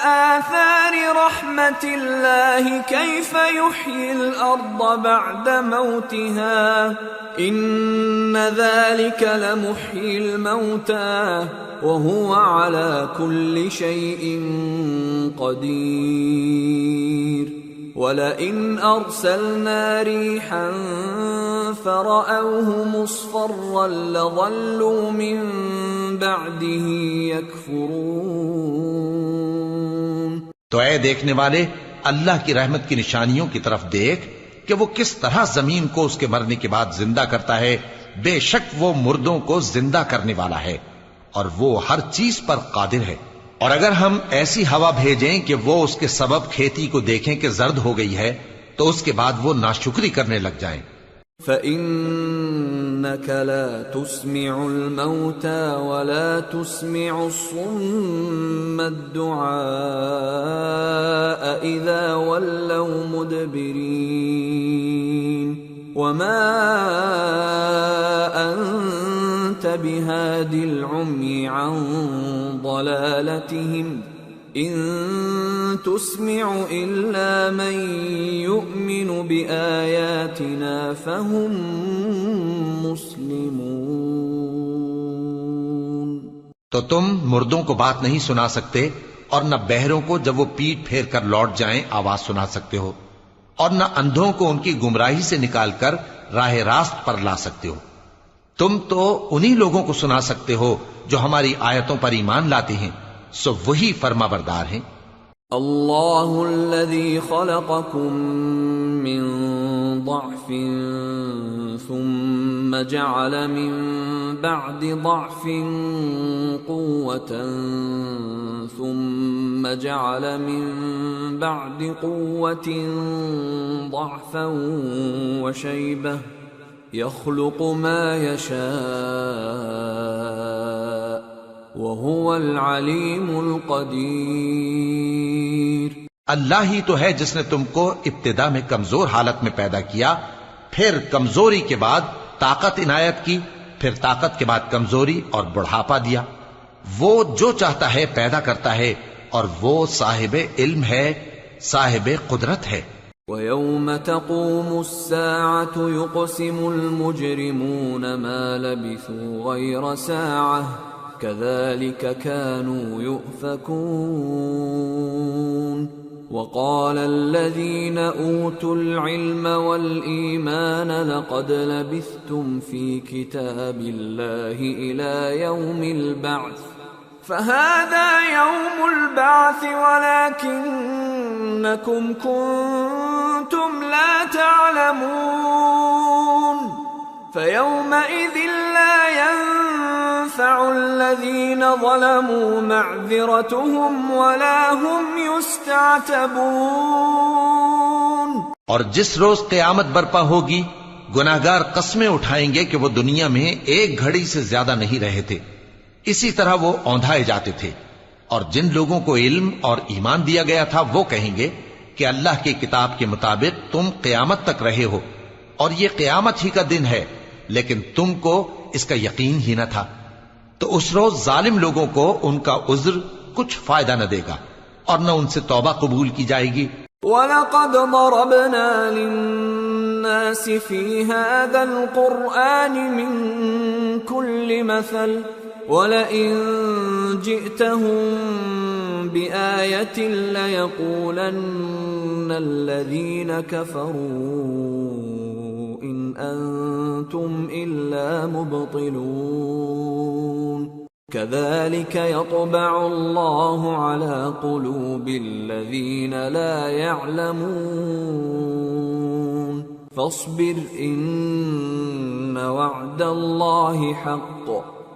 آثار رحمة الله كيف يحيي الأرض بعد موتها إن ذلك لمحيي الموتى وهو على كل شيء قدير وَلَئِنْ أَرْسَلْنَا رِيحًا فَرَأَوْهُ مُصْفَرًّا لَظَلُّوا مِنْ بَعْدِهِ يَكْفُرُونَ۔ تو اے دیکھنے والے اللہ کی رحمت کی نشانیوں کی طرف دیکھ کہ وہ کس طرح زمین کو اس کے مرنے کے بعد زندہ کرتا ہے، بے شک وہ مردوں کو زندہ کرنے والا ہے اور وہ ہر چیز پر قادر ہے۔ اور اگر ہم ایسی ہوا بھیجیں کہ وہ اس کے سبب کھیتی کو دیکھیں کہ زرد ہو گئی ہے تو اس کے بعد وہ ناشکری کرنے لگ جائیں۔ فَإِنَّكَ لَا تُسْمِعُ الْمَوْتَى وَلَا تُسْمِعُ الصُّمَّ الدُّعَاءَ إِذَا وَلَّوْا مُدْبِرِينَ وَمَا أَنْتَ بِهَادِ الْعُمْيِ عَنْ ضَلَالَتِهِمْ إِن تُسْمِعُ إِلَّا مَن يُؤْمِنُ بِآيَاتِنَا فَهُمْ مُسْلِمُونَ۔ تو تم مردوں کو بات نہیں سنا سکتے اور نہ بہروں کو جب وہ پیٹ پھیر کر لوٹ جائیں آواز سنا سکتے ہو، اور نہ اندھوں کو ان کی گمراہی سے نکال کر راہ راست پر لا سکتے ہو۔ تم تو انہی لوگوں کو سنا سکتے ہو جو ہماری آیتوں پر ایمان لاتے ہیں، سو وہی فرما بردار ہیں۔ اللہ الذی خلقکم من ضعف ثم جعل من بعد ضعف قوة ثم جعل من بعد قوة ضعفا وشيبة يخلق ما يشاء وهو العليم القدير۔ اللہ ہی تو ہے جس نے تم کو ابتدا میں کمزور حالت میں پیدا کیا، پھر کمزوری کے بعد طاقت عنایت کی، پھر طاقت کے بعد کمزوری اور بڑھاپا دیا۔ وہ جو چاہتا ہے پیدا کرتا ہے اور وہ صاحب علم ہے، صاحب قدرت ہے۔ وَيَوْمَ تَقُومُ السَّاعَةُ يُقْسِمُ الْمُجْرِمُونَ مَا لَبِثُوا غَيْرَ سَاعَةٍ كذلك كانوا يؤفكون وقال الذين أوتوا العلم والإيمان لقد لبثتم في كتاب الله إلى يوم البعث فهذا يوم البعث ولكنكم كنتم لا تعلمون فيومئذ لا ينفع الذين ظلموا معذرتهم ولا هم يستعتبون۔ اور جس روز قیامت برپا ہوگی گناہگار قسمیں اٹھائیں گے کہ وہ دنیا میں ایک گھڑی سے زیادہ نہیں رہے تھے، اسی طرح وہ اوندھائے جاتے تھے۔ اور جن لوگوں کو علم اور ایمان دیا گیا تھا وہ کہیں گے کہ اللہ کی کتاب کے مطابق تم قیامت تک رہے ہو، اور یہ قیامت ہی کا دن ہے، لیکن تم کو اس کا یقین ہی نہ تھا۔ تو اس روز ظالم لوگوں کو ان کا عذر کچھ فائدہ نہ دے گا اور نہ ان سے توبہ قبول کی جائے گی۔ وَلَقَدْ ضَرَبْنَا لِلنَّاسِ فِي هَذَا الْقُرْآنِ مِنْ كُلِّ مَثَلٍ وَلَئِنْ جِئْتَهُمْ بِآيَةٍ لَيَقُولَنَّ الَّذِينَ كَفَرُوا إِنْ أَنْتُمْ إِلَّا مُبْطِلُونَ كَذَلِكَ يَطْبَعُ اللَّهُ عَلَى قُلُوبِ الَّذِينَ لَا يَعْلَمُونَ فَاصْبِرْ إِنَّ وَعْدَ اللَّهِ حَقٌّ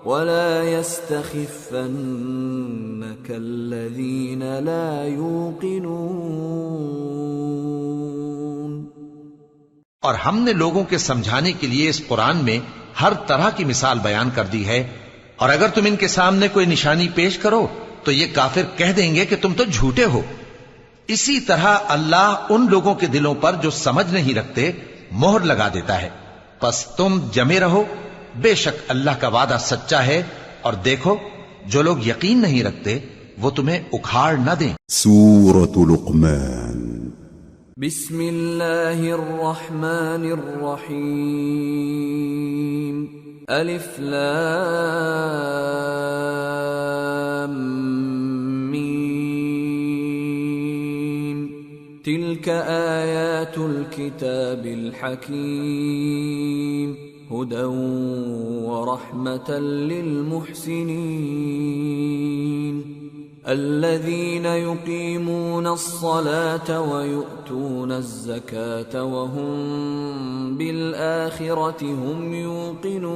وَلَا يَسْتَخِفَّنَّكَ الَّذِينَ لَا يُوقِنُونَ۔ اور ہم نے لوگوں کے سمجھانے کے لیے اس قرآن میں ہر طرح کی مثال بیان کر دی ہے، اور اگر تم ان کے سامنے کوئی نشانی پیش کرو تو یہ کافر کہہ دیں گے کہ تم تو جھوٹے ہو۔ اسی طرح اللہ ان لوگوں کے دلوں پر جو سمجھ نہیں رکھتے مہر لگا دیتا ہے۔ پس تم جمے رہو، بے شک اللہ کا وعدہ سچا ہے، اور دیکھو جو لوگ یقین نہیں رکھتے وہ تمہیں اکھاڑ نہ دیں۔ سورة لقمان۔ بسم اللہ الرحمن الرحیم۔ الف لام میم تلک آیات الكتاب الحکیم هدى ورحمة للمحسنين الذين يقيمون الصلاة ويؤتون الزكاة وهم بالآخرة هم يوقنون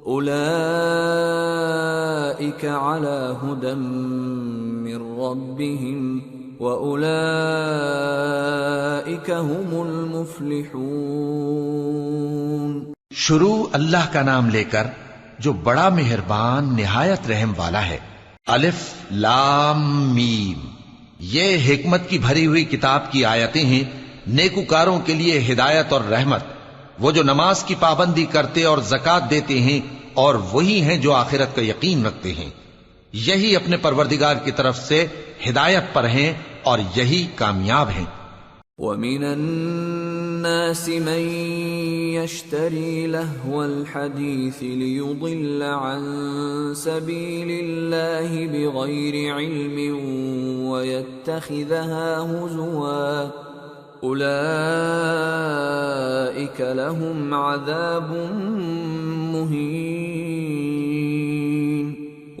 أولئك على هدى من ربهم وَأُولَئِكَ هُمُ الْمُفْلِحُونَ۔ شروع اللہ کا نام لے کر جو بڑا مہربان نہایت رحم والا ہے۔ الف لام میم، یہ حکمت کی بھری ہوئی کتاب کی آیتیں ہیں، نیکوکاروں کے لیے ہدایت اور رحمت، وہ جو نماز کی پابندی کرتے اور زکوٰۃ دیتے ہیں، اور وہی ہیں جو آخرت کا یقین رکھتے ہیں، یہی اپنے پروردگار کی طرف سے ہدایت پر ہیں اور یہی کامیاب ہیں۔ وَمِنَ النَّاسِ مَن يَشْتَرِي لَهْوَ الْحَدِيثِ لِيُضِلَّ عَن سَبِيلِ اللَّهِ بِغَيْرِ عِلْمٍ وَيَتَّخِذَهَا هُزُوًا أُولَئِكَ لَهُمْ عَذَابٌ مُهِينٌ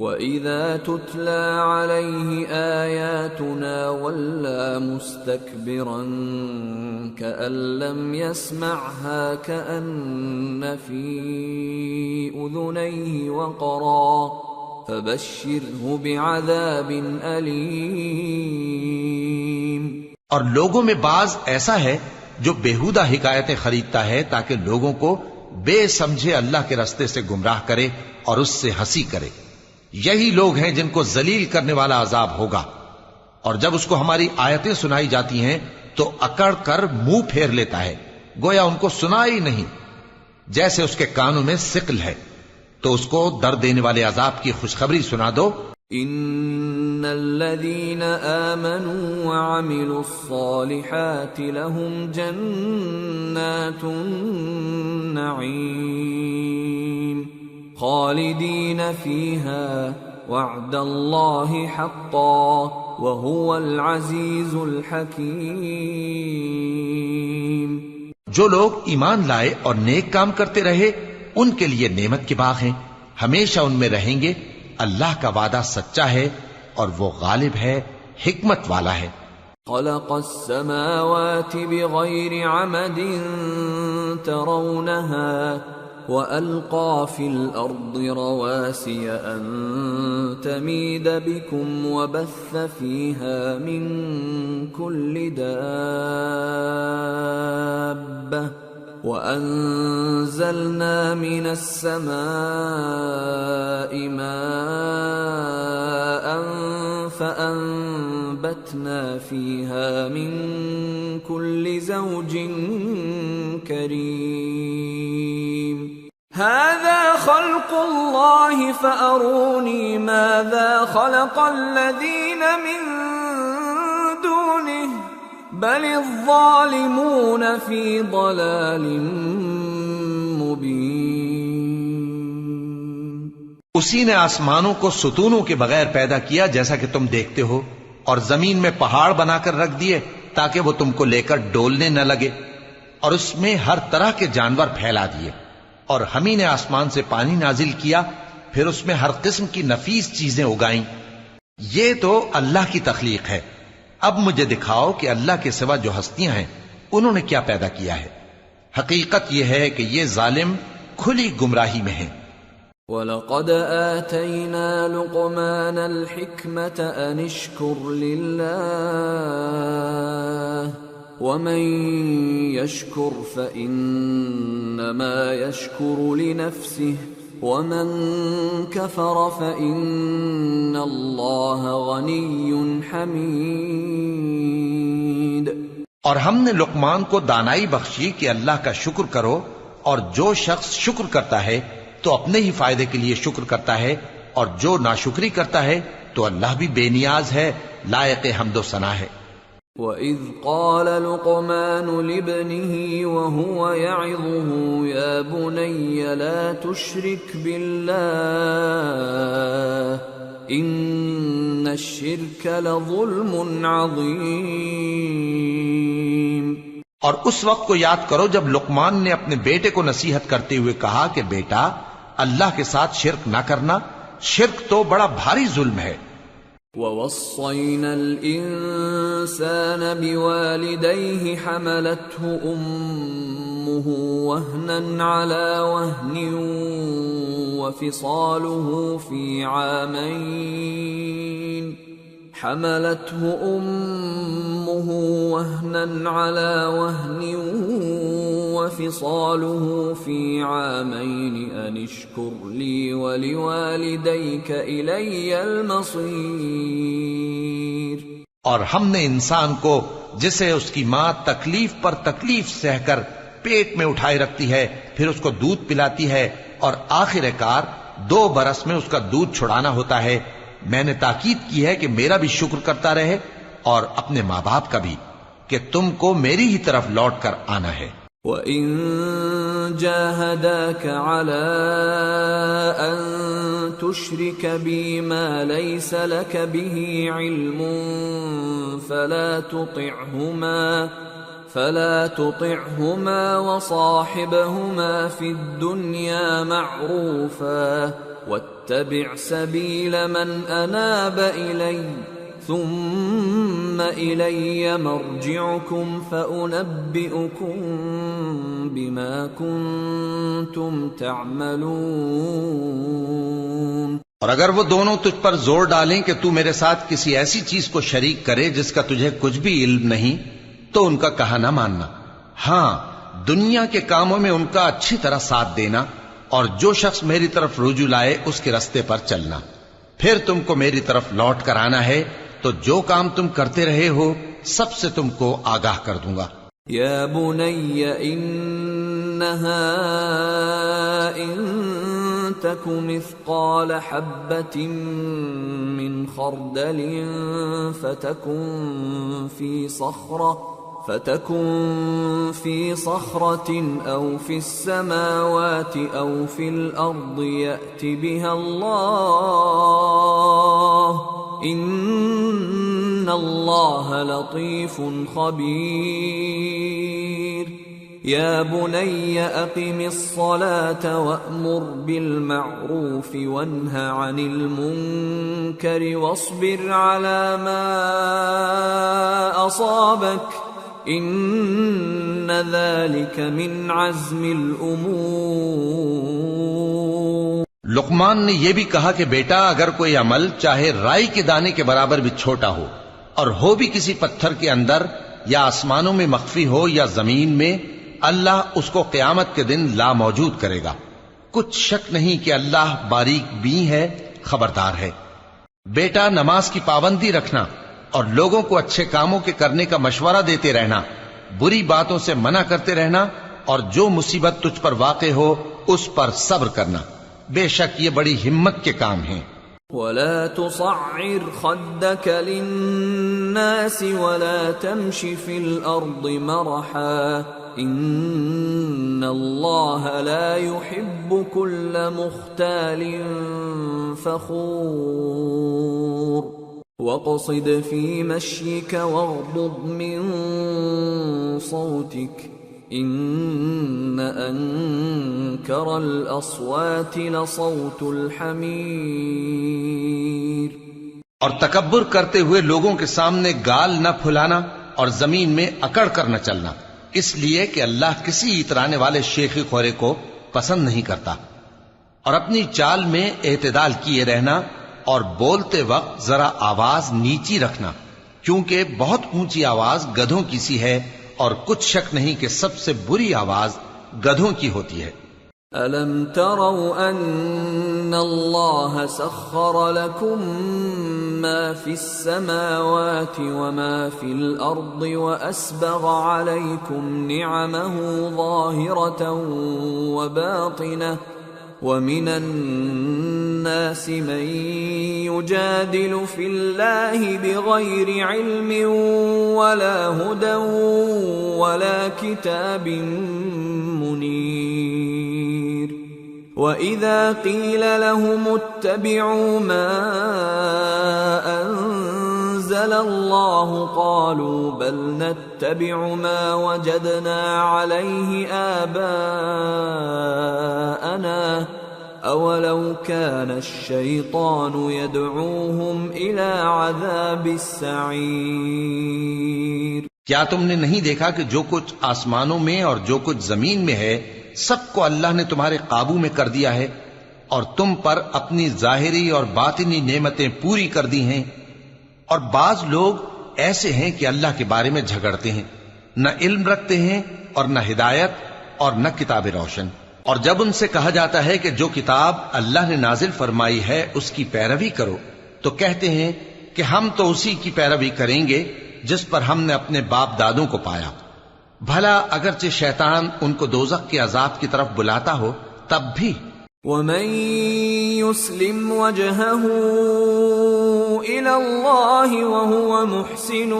وَإِذَا تُتْلَى عَلَيْهِ آيَاتُنَا وَلَّى مُسْتَكْبِرًا كَأَن لَّمْ يَسْمَعْهَا كَأَنَّ فِي أُذُنَيْهِ وَقْرًا فَبَشِّرْهُ بِعَذَابٍ أَلِيمٍ۔ اور لوگوں میں بعض ایسا ہے جو بیہودہ حکایتیں خریدتا ہے تاکہ لوگوں کو بے سمجھے اللہ کے راستے سے گمراہ کرے اور اس سے ہنسی کرے۔ یہی لوگ ہیں جن کو ذلیل کرنے والا عذاب ہوگا، اور جب اس کو ہماری آیتیں سنائی جاتی ہیں تو اکڑ کر منہ پھیر لیتا ہے، گویا ان کو سنا ہی نہیں، جیسے اس کے کانوں میں ثقل ہے۔ تو اس کو درد دینے والے عذاب کی خوشخبری سنا دو۔ ان الذين آمنوا وعملوا الصالحات لهم جنات النعيم خالدین فیہا وعد اللہ حقا وہو العزیز الحکیم۔ جو لوگ ایمان لائے اور نیک کام کرتے رہے ان کے لیے نعمت کے باغ ہیں، ہمیشہ ان میں رہیں گے۔ اللہ کا وعدہ سچا ہے اور وہ غالب ہے، حکمت والا ہے۔ خلق السماوات بغیر عمد ترونها وألقى في الأرض رواسي أن تميد بكم وبث فيها من كل دابة وأنزلنا من السماء ماء فأنبتنا فيها من كل زوج كريم هذا خلق الله فأروني ماذا خلق الذين من دونه بل الظالمون في ضلال مبين۔ اسی نے آسمانوں کو ستونوں کے بغیر پیدا کیا جیسا کہ تم دیکھتے ہو، اور زمین میں پہاڑ بنا کر رکھ دیے تاکہ وہ تم کو لے کر ڈولنے نہ لگے، اور اس میں ہر طرح کے جانور پھیلا دیے، اور ہم ہی نے آسمان سے پانی نازل کیا، پھر اس میں ہر قسم کی نفیس چیزیں اگائیں۔ یہ تو اللہ کی تخلیق ہے۔ اب مجھے دکھاؤ کہ اللہ کے سوا جو ہستیاں ہیں انہوں نے کیا پیدا کیا ہے۔ حقیقت یہ ہے کہ یہ ظالم کھلی گمراہی میں ہیں۔ وَلَقَدْ آتَيْنَا لُقْمَانَ الْحِكْمَةَ أَنِ اشْكُرْ لِلَّهِ وَمَنْ يَشْكُرْ فَإِنَّمَا يَشْكُرُ لِنَفْسِهِ وَمَنْ كَفَرَ فَإِنَّ اللَّهَ غَنِيٌّ حَمِيدٌ۔ اور ہم نے لقمان کو دانائی بخشی کہ اللہ کا شکر کرو، اور جو شخص شکر کرتا ہے تو اپنے ہی فائدے کے لیے شکر کرتا ہے، اور جو ناشکری کرتا ہے تو اللہ بھی بے نیاز ہے، لائق حمد و ثنا ہے۔ وَإِذْ قَالَ لُقْمَانُ لِابْنِهِ وَهُوَ يَعِظُهُ يَا بُنَيَّ لَا تُشْرِكْ بِاللَّهِ إِنَّ الشِّرْكَ لَظُلْمٌ عَظِيمٌ۔ اور اس وقت کو یاد کرو جب لقمان نے اپنے بیٹے کو نصیحت کرتے ہوئے کہا کہ بیٹا، اللہ کے ساتھ شرک نہ کرنا، شرک تو بڑا بھاری ظلم ہے۔ وَوَصَّيْنَا الْإِنسَانَ بِوَالِدَيْهِ حَمَلَتْهُ أُمُّهُ وَهْنًا عَلَى وَهْنٍ وَفِصَالُهُ فِي عَامَيْنِ أَنِ اشْكُرْ لِي وَلِوَالِدَيْكَ إِلَيَّ الْمَصِيرُ۔ اور ہم نے انسان کو، جسے اس کی ماں تکلیف پر تکلیف سہ کر پیٹ میں اٹھائے رکھتی ہے، پھر اس کو دودھ پلاتی ہے، اور آخر کار 2 برس میں اس کا دودھ چھڑانا ہوتا ہے، میں نے تاکید کی ہے کہ میرا بھی شکر کرتا رہے اور اپنے ماں باپ کا بھی، کہ تم کو میری ہی طرف لوٹ کر آنا ہے۔ وَإِن جَاهَدَاكَ عَلَىٰ أَن تُشْرِكَ بِي مَا لَيْسَ لَكَ بِهِ عِلْمٌ فَلَا تُطِعْهُمَا وَصَاحِبْهُمَا فِي الدُّنْيَا مَعْرُوفًا وَاتَّبِعْ سَبِيلَ مَنْ أَنَابَ إِلَيَّ ثُمَّ إِلَيَّ مَرْجِعُكُمْ فَأُنَبِّئُكُمْ بِمَا كُنْتُمْ تَعْمَلُونَ۔ اور اگر وہ دونوں تجھ پر زور ڈالیں کہ تو میرے ساتھ کسی ایسی چیز کو شریک کرے جس کا تجھے کچھ بھی علم نہیں، تو ان کا کہا نہ ماننا، ہاں دنیا کے کاموں میں ان کا اچھی طرح ساتھ دینا، اور جو شخص میری طرف رجوع لائے اس کے رستے پر چلنا، پھر تم کو میری طرف لوٹ کر آنا ہے، تو جو کام تم کرتے رہے ہو سب سے تم کو آگاہ کر دوں گا۔ یا بنی انہا ان تک مثقال حبة من خردل فتكن فتكن في صخرة أو في السماوات أو في الأرض يأت بها الله إن الله لطيف خبير يا بني أقم الصلاة وأمر بالمعروف وانه عن المنكر واصبر على ما أصابك إن ذلك من عزم الأمور۔ لقمان نے یہ بھی کہا کہ بیٹا اگر کوئی عمل چاہے رائی کے دانے کے برابر بھی چھوٹا ہو اور ہو بھی کسی پتھر کے اندر یا آسمانوں میں مخفی ہو یا زمین میں، اللہ اس کو قیامت کے دن لا موجود کرے گا۔ کچھ شک نہیں کہ اللہ باریک بین ہے، خبردار ہے۔ بیٹا نماز کی پابندی رکھنا اور لوگوں کو اچھے کاموں کے کرنے کا مشورہ دیتے رہنا، بری باتوں سے منع کرتے رہنا، اور جو مصیبت تجھ پر واقع ہو اس پر صبر کرنا، بے شک یہ بڑی ہمت کے کام ہیں۔ ولا تصعر خدك للناس ولا تمش في الأرض مرحا إن الله لا يحب كل مختال فخور واقصد في مشيك واغضض من صوتك إن أنكر الأصوات لصوت الحمير۔ اور تکبر کرتے ہوئے لوگوں کے سامنے گال نہ پھلانا اور زمین میں اکڑ کر نہ چلنا، اس لیے کہ اللہ کسی اترانے والے شیخی خورے کو پسند نہیں کرتا۔ اور اپنی چال میں اعتدال کیے رہنا اور بولتے وقت ذرا آواز نیچی رکھنا، کیونکہ بہت اونچی آواز گدھوں کی سی ہے اور کچھ شک نہیں کہ سب سے بری آواز گدھوں کی ہوتی ہے۔ أَلَمْ تَرَوْا أَنَّ اللَّهَ سَخَّرَ لَكُم مَّا فِي السَّمَاوَاتِ وَمَا فِي الْأَرْضِ وَأَسْبَغَ عَلَيْكُمْ نِعَمَهُ ظَاهِرَةً وَبَاطِنَةً وَمِنَ النَّاسِ مَن يُجَادِلُ فِي اللَّهِ بِغَيْرِ عِلْمٍ وَلَا هُدًى وَلَا كِتَابٍ مُنِيرٍ وَإِذَا قِيلَ لَهُمُ اتَّبِعُوا مَا أَنزَلَ اللَّهُ قَالُوا بَلْ نَتَّبِعُ مَا وَجَدْنَا عَلَيْهِ آبَاءَنَا أَوَلَوْ كَانَ الشَّيْطَانُ يَدْعُوهُمْ إِلَى عَذَابِ السَّعِيرِ۔ کیا تم نے نہیں دیکھا کہ جو کچھ آسمانوں میں اور جو کچھ زمین میں ہے سب کو اللہ نے تمہارے قابو میں کر دیا ہے، اور تم پر اپنی ظاہری اور باطنی نعمتیں پوری کر دی ہیں، اور بعض لوگ ایسے ہیں کہ اللہ کے بارے میں جھگڑتے ہیں، نہ علم رکھتے ہیں اور نہ ہدایت اور نہ کتاب روشن۔ اور جب ان سے کہا جاتا ہے کہ جو کتاب اللہ نے نازل فرمائی ہے اس کی پیروی کرو، تو کہتے ہیں کہ ہم تو اسی کی پیروی کریں گے جس پر ہم نے اپنے باپ دادوں کو پایا۔ بھلا اگرچہ شیطان ان کو دوزخ کے عذاب کی طرف بلاتا ہو تب بھی۔ وَمَن يُسْلِمْ وَجْهَهُ إِلَى اللَّهِ وَهُوَ مُحْسِنٌ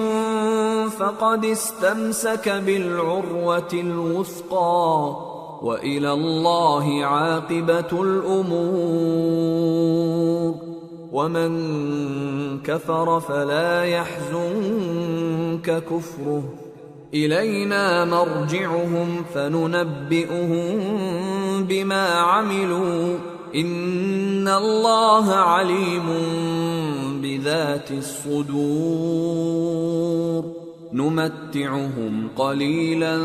فَقَدِ اسْتَمْسَكَ بِالْعُرْوَةِ الْوُثْقَى وَإِلَى اللَّهِ عَاقِبَةُ الْأُمُورِ وَمَن كَفَرَ فَلَا يَحْزُنكَ كُفْرُهُ إِلَيْنَا مَرْجِعُهُمْ فَنُنَبِّئُهُم بِمَا عَمِلُوا إِنَّ اللَّهَ عَلِيمٌ بِذَاتِ الصُّدُورِ نُمَتِّعُهُمْ قَلِيلًا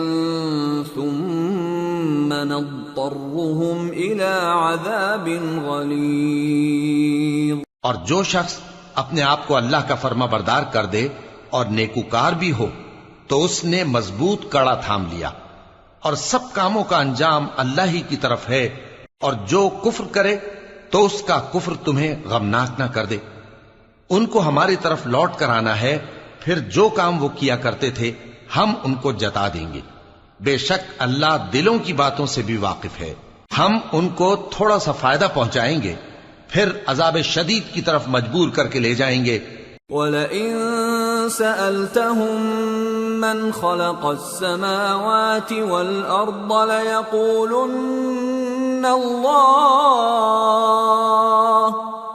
ثُمَّ نَضْطَرُّهُمْ إِلَى عَذَابٍ غَلِيظٍ۔ اور جو شخص اپنے آپ کو اللہ کا فرما بردار کر دے اور نیکوکار بھی ہو تو اس نے مضبوط کڑا تھام لیا، اور سب کاموں کا انجام اللہ ہی کی طرف ہے، اور جو کفر کرے تو اس کا کفر تمہیں غمناک نہ کر دے۔ ان کو ہماری طرف لوٹ کر آنا ہے، پھر جو کام وہ کیا کرتے تھے ہم ان کو جتا دیں گے۔ بے شک اللہ دلوں کی باتوں سے بھی واقف ہے۔ ہم ان کو تھوڑا سا فائدہ پہنچائیں گے، پھر عذاب شدید کی طرف مجبور کر کے لے جائیں گے۔ وَلَئِن سَأَلْتَهُم من خلق السماوات والأرض ليقولن الله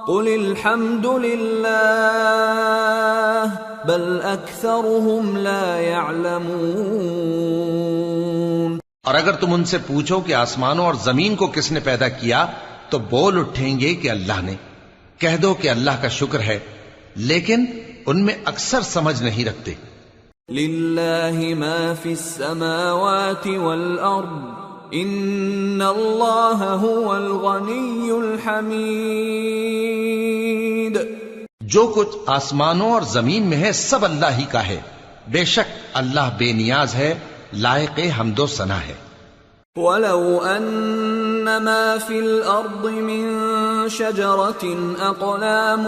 قل الحمد لله بل أكثرهم لا يعلمون۔ اور اگر تم ان سے پوچھو کہ آسمانوں اور زمین کو کس نے پیدا کیا تو بول اٹھیں گے کہ اللہ نے۔ کہہ دو کہ اللہ کا شکر ہے، لیکن ان میں اکثر سمجھ نہیں رکھتے۔ للہ ما فی السماوات والارض ان اللہ هو الغنی الحمید۔ جو کچھ آسمانوں اور زمین میں ہے سب اللہ ہی کا ہے، بے شک اللہ بے نیاز ہے، لائق حمد و ثنا ہے۔ وَلَوْ أَنَّ مَا فِي الْأَرْضِ مِن شَجَرَةٍ أَقْلَامٌ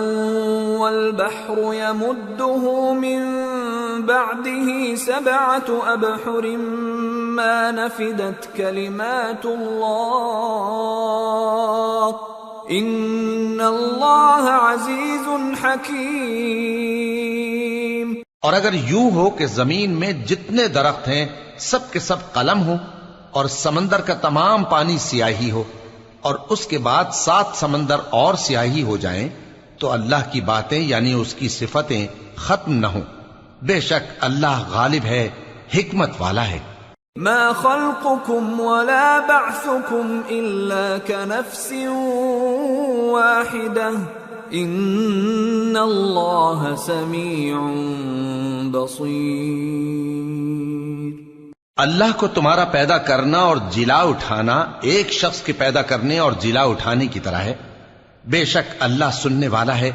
وَالْبَحْرُ يَمُدُّهُ مِن بَعْدِهِ سَبْعَةُ أَبْحُرٍ مَا نَفِدَتْ كَلِمَاتُ اللَّهِ إِنَّ اللَّهَ عَزِيزٌ حَكِيمٌ۔ اور اگر یوں ہو کہ زمین میں جتنے درخت ہیں سب کے سب قلم ہو اور سمندر کا تمام پانی سیاہی ہو اور اس کے بعد 7 سمندر اور سیاہی ہو جائیں تو اللہ کی باتیں یعنی اس کی صفتیں ختم نہ ہوں۔ بے شک اللہ غالب ہے، حکمت والا ہے۔ ما خلقكم ولا بعثكم إلا كنفس واحدة ان اللہ سمیع بصیر۔ اللہ کو تمہارا پیدا کرنا اور جلا اٹھانا ایک شخص کے پیدا کرنے اور جلا اٹھانے کی طرح ہے، بے شک اللہ سننے والا ہے،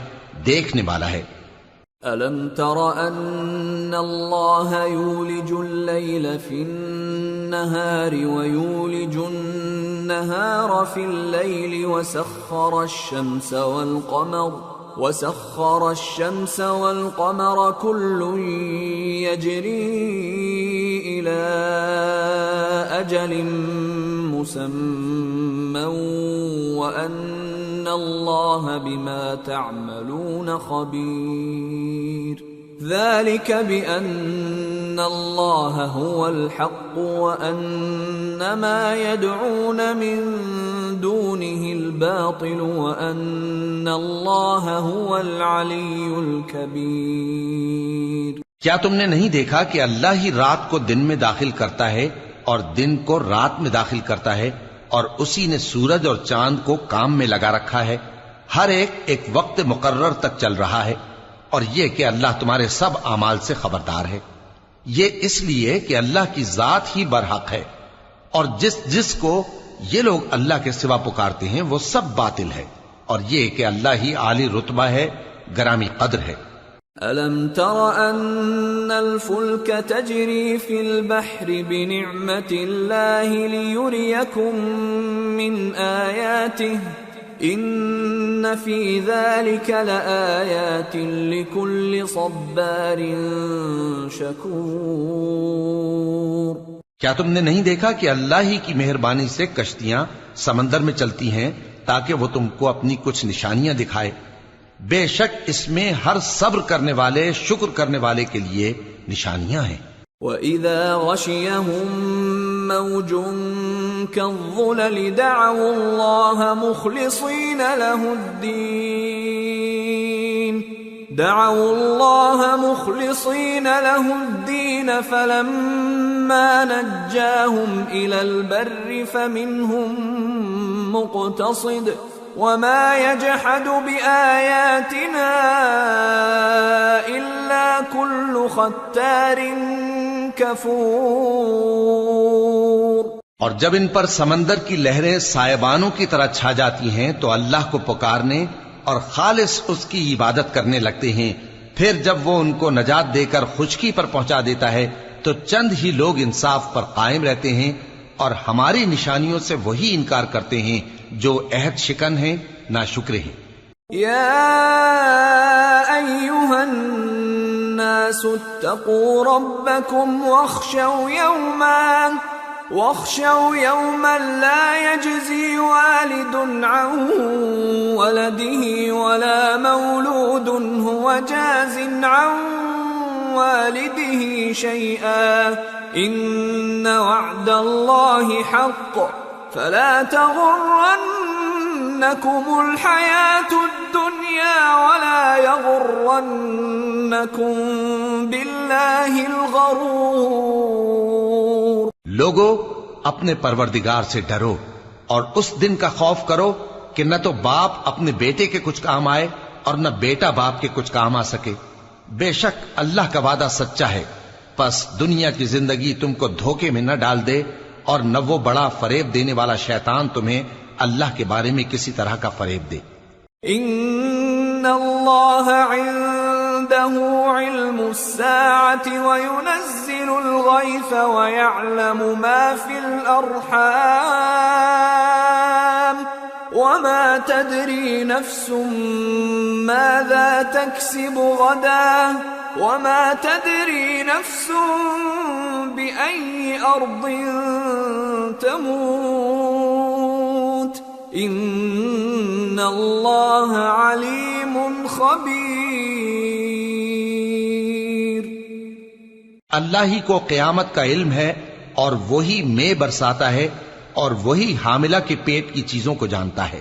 دیکھنے والا ہے۔ أَلَمْ تَرَ أَنَّ اللَّهَ يُولِجُ اللَّيْلَ فِي النَّهَارِ وَيُولِجُ النَّهَارَ فِي اللَّيْلِ وَسَخَّرَ الشَّمْسَ وَالْقَمَرَ كُلٌّ يَجْرِي إِلَى أَجَلٍ مُّسَمًّى وَأَنَّ اللَّهَ بِمَا تَعْمَلُونَ خَبِيرٌ۔ ذَلِكَ بِأَنَّ اللَّهَ هُوَ الْحَقُّ وَأَنَّ مَا يَدْعُونَ مِن دُونِهِ الْبَاطِلُ وَأَنَّ اللَّهَ هُوَ الْعَلِيُّ الْكَبِيرُ۔ کیا تم نے نہیں دیکھا کہ اللہ ہی رات کو دن میں داخل کرتا ہے اور دن کو رات میں داخل کرتا ہے، اور اسی نے سورج اور چاند کو کام میں لگا رکھا ہے، ہر ایک وقت مقرر تک چل رہا ہے، اور یہ کہ اللہ تمہارے سب اعمال سے خبردار ہے۔ یہ اس لیے کہ اللہ کی ذات ہی برحق ہے، اور جس کو یہ لوگ اللہ کے سوا پکارتے ہیں وہ سب باطل ہے، اور یہ کہ اللہ ہی عالی رتبہ ہے، گرامی قدر ہے۔ أَلَمْ تَرَ أَنَّ الْفُلْكَ تَجْرِي فِي الْبَحْرِ بِنِعْمَةِ اللَّهِ لِيُرِيَكُم مِّنْ آيَاتِهِ إِنَّ فِي ذَلِكَ لَآيَاتٍ لِكُلِّ صَبَّارٍ شَكُورٍ۔ کیا تم نے نہیں دیکھا کہ اللہ ہی کی مہربانی سے کشتیاں سمندر میں چلتی ہیں تاکہ وہ تم کو اپنی کچھ نشانیاں دکھائے؟ بے شک اس میں ہر صبر کرنے والے، شکر کرنے والے کے لیے نشانیاں ہیں۔ وَإِذَا غَشِيَهُم مَّوْجٌ كَالظُّلَلِ دَعَوُا اللَّهَ مُخْلِصِينَ لَهُ الدِّينَ فَلَمَّا نَجَّاهُمْ إِلَى الْبَرِّ فَمِنْهُم مُّقْتَصِدٌ وَمَا يَجْحَدُ بِآيَاتِنَا إِلَّا كُلُّ خَتَّارٍ كَفُورٍ۔ اور جب ان پر سمندر کی لہریں سائبانوں کی طرح چھا جاتی ہیں تو اللہ کو پکارنے اور خالص اس کی عبادت کرنے لگتے ہیں، پھر جب وہ ان کو نجات دے کر خشکی پر پہنچا دیتا ہے تو چند ہی لوگ انصاف پر قائم رہتے ہیں، اور ہماری نشانیوں سے وہی انکار کرتے ہیں جو عہد شکن ہیں، ناشکرے ہیں۔ یا ایھا الناس اتقوا ربکم واخشوا یوما لا یجزی والد عن ولده ولا مولود هو جاز عن والده شيئا إن وعد الله حق فلا تغرنكم الحياة الدنيا ولا يغرنكم بالله الغرور. لوگو اپنے پروردگار سے ڈرو اور اس دن کا خوف کرو کہ نہ تو باپ اپنے بیٹے کے کچھ کام آئے اور نہ بیٹا باپ کے کچھ کام آ سکے. بے شک اللہ کا وعدہ سچا ہے، پس دنیا کی زندگی تم کو دھوکے میں نہ ڈال دے اور نہ وہ بڑا فریب دینے والا شیطان تمہیں اللہ کے بارے میں کسی طرح کا فریب دے. ان اللہ عنده علم الساعة وينزل الغيث ويعلم ما في الأرحام وما تدري نفس ماذا تكسب غدا وما تدري نفس بأي أرض تموت ان اللہ علیم خبیر. اللہ ہی کو قیامت کا علم ہے اور وہی مے برساتا ہے اور وہی حاملہ کے پیٹ کی چیزوں کو جانتا ہے،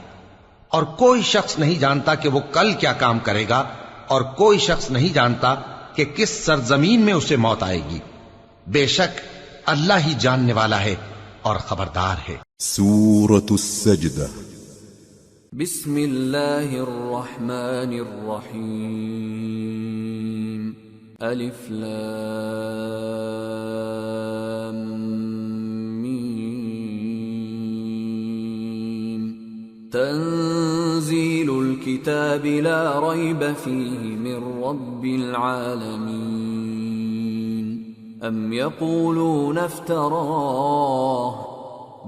اور کوئی شخص نہیں جانتا کہ وہ کل کیا کام کرے گا، اور کوئی شخص نہیں جانتا کہ کس سرزمین میں اسے موت آئے گی. بے شک اللہ ہی جاننے والا ہے اور خبردار ہے. سورة السجدة. بسم اللہ الرحمن الرحیم. الف لام میم. تنزیل الكتاب لا ریب فیہ من رب العالمین. ام یقولون افتراہ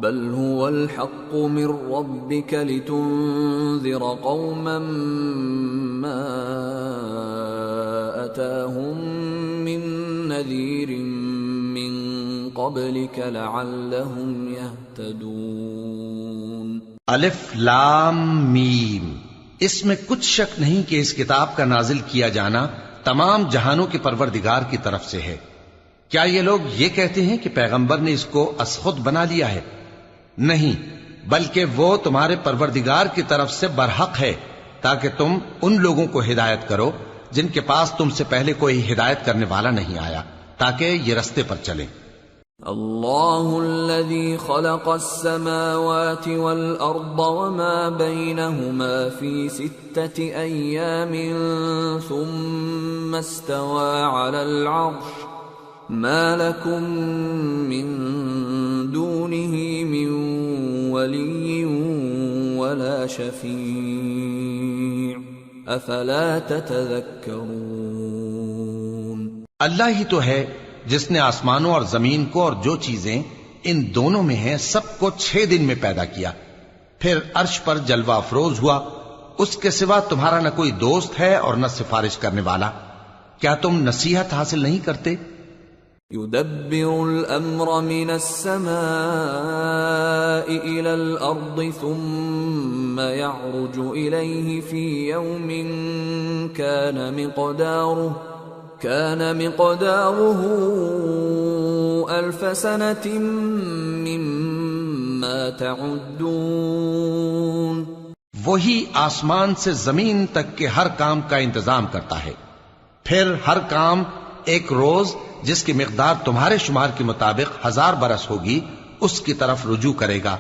بل هو الحق من ربك لتنذر قوما ما أتاهم من نذير من قبلك لعلهم يهتدون. الف لام میم. اس میں کچھ شک نہیں کہ اس کتاب کا نازل کیا جانا تمام جہانوں کے پروردگار کی طرف سے ہے. کیا یہ لوگ یہ کہتے ہیں کہ پیغمبر نے اس کو از خود بنا لیا ہے؟ نہیں، بلکہ وہ تمہارے پروردگار کی طرف سے برحق ہے تاکہ تم ان لوگوں کو ہدایت کرو جن کے پاس تم سے پہلے کوئی ہدایت کرنے والا نہیں آیا، تاکہ یہ رستے پر چلیں. اللہ الذي خلق السماوات والأرض وما بينهما في 6 أيام ثم استوى على العرش ما لكم من دونه من ولي ولا شفيع افلا تتذكرون. اللہ ہی تو ہے جس نے آسمانوں اور زمین کو اور جو چیزیں ان دونوں میں ہیں سب کو 6 دن میں پیدا کیا، پھر عرش پر جلوہ افروز ہوا. اس کے سوا تمہارا نہ کوئی دوست ہے اور نہ سفارش کرنے والا. کیا تم نصیحت حاصل نہیں کرتے؟ يدبر الأمر من السماء إلى الأرض ثم يعرج إليه في يوم كان مقداره 1000 سنة مما تعدون. وہی آسمان سے زمین تک کے ہر کام کا انتظام کرتا ہے، پھر ہر کام ایک روز جس کی مقدار تمہارے شمار کے مطابق 1000 برس ہوگی اس کی طرف رجوع کرے گا.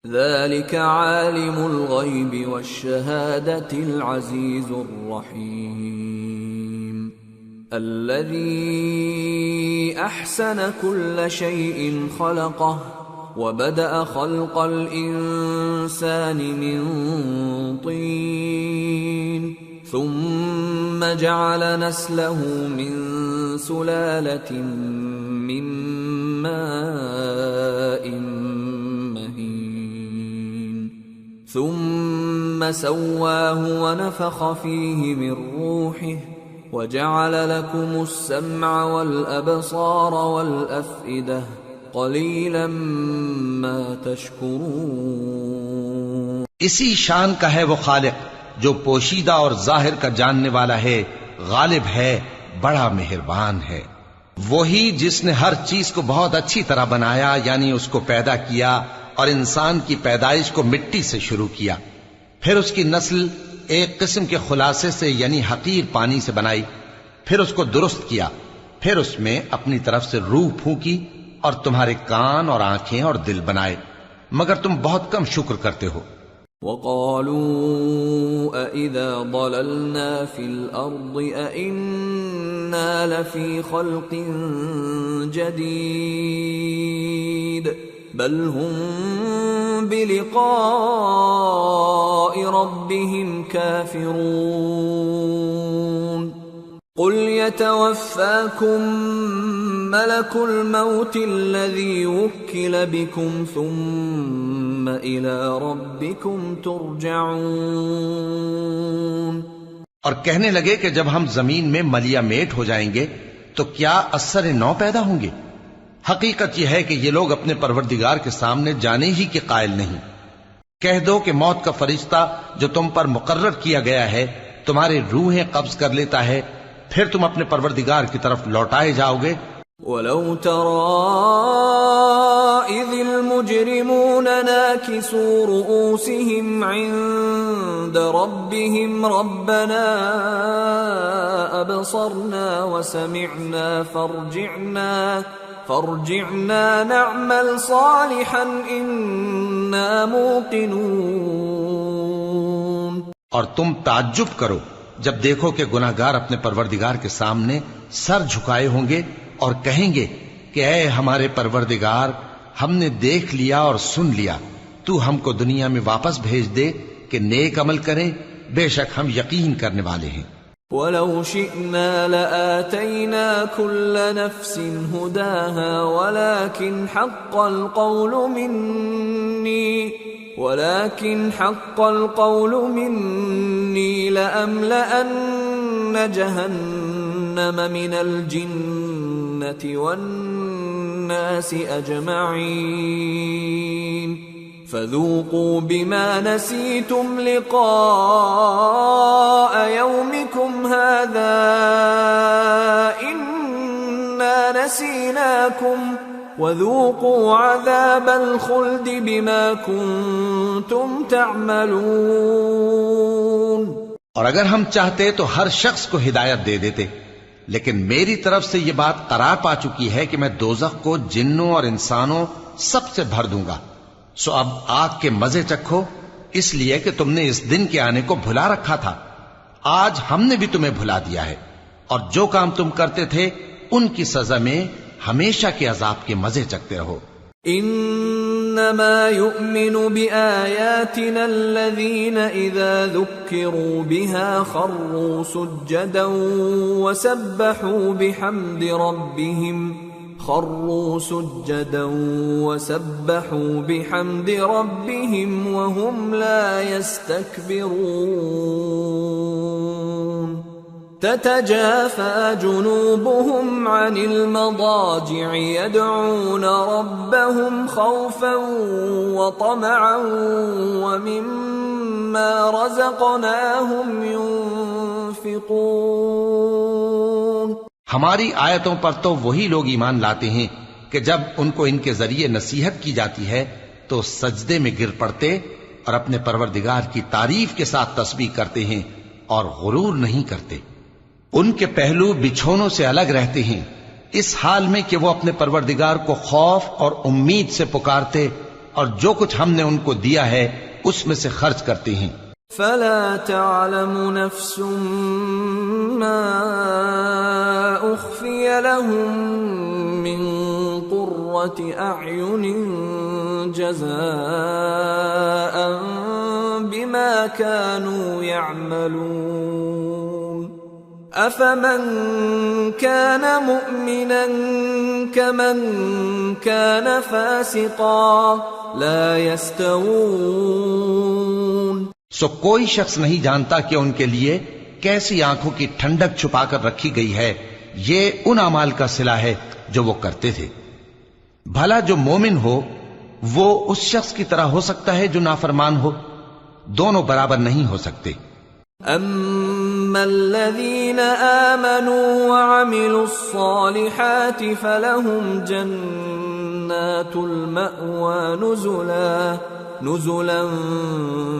ذلك عالم الغیب والشہادة العزیز الرحیم الذي احسن كل شيء خلقه وبدأ خلق الإنسان من طين ثم جعل نسله من سلالة من ماء مهين ثم سواه ونفخ فيه من روحه وجعل لكم السمع والأبصار والأفئدة قلیلا ما تشکرون. اسی شان کا ہے وہ خالق جو پوشیدہ اور ظاہر کا جاننے والا ہے، غالب ہے، بڑا مہربان ہے۔ وہی جس نے ہر چیز کو بہت اچھی طرح بنایا، یعنی اس کو پیدا کیا اور انسان کی پیدائش کو مٹی سے شروع کیا، پھر اس کی نسل ایک قسم کے خلاصے سے یعنی حقیر پانی سے بنائی، پھر اس کو درست کیا، پھر اس میں اپنی طرف سے روح پھونکی اور تمہارے کان اور آنکھیں اور دل بنائے، مگر تم بہت کم شکر کرتے ہو۔ وَقَالُوا أَإِذَا ضَلَلْنَا فِي الْأَرْضِ أَإِنَّا لَفِي خَلْقٍ جَدِيدٍ بَلْ هُمْ بِلِقَاءِ رَبِّهِمْ كَافِرُونَ قُلْ يَتَوَفَّاكُمْ مَلَكُ الْمَوْتِ الَّذِي وُكِّلَ بِكُمْ ثُمَّ إِلَى رَبِّكُمْ تُرْجَعُونَ۔ اور کہنے لگے کہ جب ہم زمین میں ملیا میٹ ہو جائیں گے تو کیا اثر نو پیدا ہوں گے؟ حقیقت یہ ہے کہ یہ لوگ اپنے پروردگار کے سامنے جانے ہی کے قائل نہیں۔ کہہ دو کہ موت کا فرشتہ جو تم پر مقرر کیا گیا ہے تمہاری روحیں قبض کر لیتا ہے، پھر تم اپنے پروردگار کی طرف لوٹائے جاؤ گے۔ وَلَوْ تَرَىٰ إِذِ الْمُجْرِمُونَ نَاكِسُو رُءُوسِهِمْ عِندَ رَبِّهِمْ رَبَّنَا أَبْصَرْنَا وَسَمِعْنَا فَارْجِعْنَا نَعْمَلْ صَالِحًا إِنَّا مُوقِنُونَ۔ اور تم تعجب کرو جب دیکھو کہ گناہگار اپنے پروردگار کے سامنے سر جھکائے ہوں گے اور کہیں گے کہ اے ہمارے پروردگار، ہم نے دیکھ لیا اور سن لیا، تو ہم کو دنیا میں واپس بھیج دے کہ نیک عمل کریں، بے شک ہم یقین کرنے والے ہیں۔ وَلَوْ شِئْنَا لَآتَيْنَا كُلَّ نَفْسٍ هُدَاهَا وَلَكِنْ حَقَّ الْقَوْلُ مِنِّي لَأَمْلَأَنَّ جَهَنَّمَ مِنَ الْجِنَّةِ وَالنَّاسِ أَجْمَعِينَ فَذُوقُوا بِمَا نَسِيتُمْ لِقَاءَ يَوْمِكُمْ هَذَا إِنَّا نَسِينَاكُمْ وَذُوقُوا عَذَابَ الْخُلْدِ بِمَا كُنتُمْ تَعْمَلُونَ۔ اور اگر ہم چاہتے تو ہر شخص کو ہدایت دے دیتے، لیکن میری طرف سے یہ بات قرار پا چکی ہے کہ میں دوزخ کو جنوں اور انسانوں سب سے بھر دوں گا، سو اب آگ کے مزے چکھو، اس لیے کہ تم نے اس دن کے آنے کو بھلا رکھا تھا۔ آج ہم نے بھی تمہیں بھلا دیا ہے، اور جو کام تم کرتے تھے ان کی سزا میں ہمیشہ کے عذاب کے مزے چکتے رہو۔ انما يؤمن بآياتنا الذين اذا ذكروا بها خروا سجدا وسبحوا بحمد ربهم وهم لا يستكبرون تتجافى جنوبهم عن المضاجع يدعون ربهم خوفا وطمعا ومما رزقناهم ينفقون۔ ہماری آیتوں پر تو وہی لوگ ایمان لاتے ہیں کہ جب ان کو ان کے ذریعے نصیحت کی جاتی ہے تو سجدے میں گر پڑتے اور اپنے پروردگار کی تعریف کے ساتھ تسبیح کرتے ہیں اور غرور نہیں کرتے۔ ان کے پہلو بچھونوں سے الگ رہتے ہیں، اس حال میں کہ وہ اپنے پروردگار کو خوف اور امید سے پکارتے اور جو کچھ ہم نے ان کو دیا ہے اس میں سے خرچ کرتے ہیں۔ فلا تعلم نفس ما اخفي لهم من قرة اعين جزاء بما كانوا يعملون افمن كان مؤمنا كمن كان فاسقا لا يستوون۔ سو کوئی شخص نہیں جانتا کہ ان کے لیے کیسی آنکھوں کی ٹھنڈک چھپا کر رکھی گئی ہے، یہ ان اعمال کا صلہ ہے جو وہ کرتے تھے۔ بھلا جو مومن ہو وہ اس شخص کی طرح ہو سکتا ہے جو نافرمان ہو؟ دونوں برابر نہیں ہو سکتے۔ أما الذين آمنوا وعملوا الصالحات فلهم جنات المأوى نزلا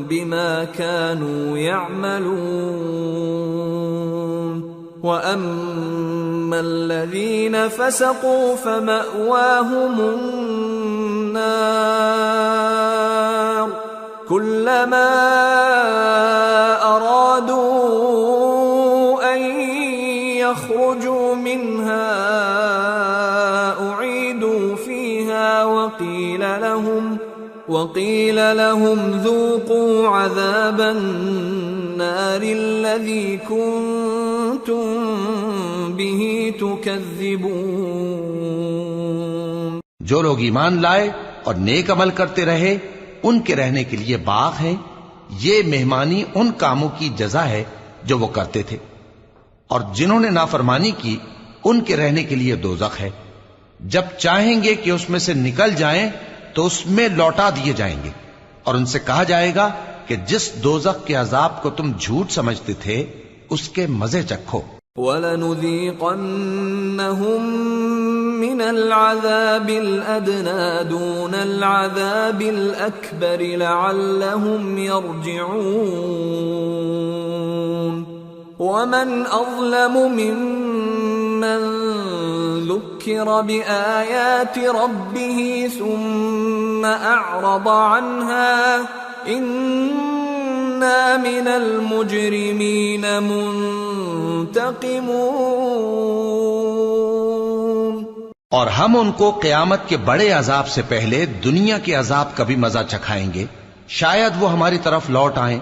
بما كانوا يعملون وأما الذين فسقوا فمأواهم النار كلما أرادوا أن يخرجوا منها أعيدوا فيها وقيل لهم ذوقوا عذاب النار الذي كنتم به تكذبون. جو لوگ ایمان لائے اور نیک عمل کرتے رہے ان کے رہنے کے لیے باغ ہیں. یہ مہمانی ان کاموں کی جزا ہے جو وہ کرتے تھے. اور جنہوں نے نافرمانی کی ان کے رہنے کے لیے دوزخ ہے. جب چاہیں گے کہ اس میں سے نکل جائیں تو اس میں لوٹا دیے جائیں گے اور ان سے کہا جائے گا کہ جس دوزخ کے عذاب کو تم جھوٹ سمجھتے تھے اس کے مزے چکھو. وَلَنُذِيقَنَّهُم مِّنَ الْعَذَابِ الْأَدْنَىٰ دُونَ الْعَذَابِ الْأَكْبَرِ لَعَلَّهُمْ يَرْجِعُونَ. وَمَنْ أَظْلَمُ مِمَّن ذُكِّرَ بِآيَاتِ رَبِّهِ ثُمَّ أَعْرَضَ عَنْهَا إِنَّا مِنَ الْمُجْرِمِينَ مُنْتَقِمُونَ. اور ہم ان کو قیامت کے بڑے عذاب سے پہلے دنیا کے عذاب کا بھی مزہ چکھائیں گے. شاید وہ ہماری طرف لوٹ آئیں.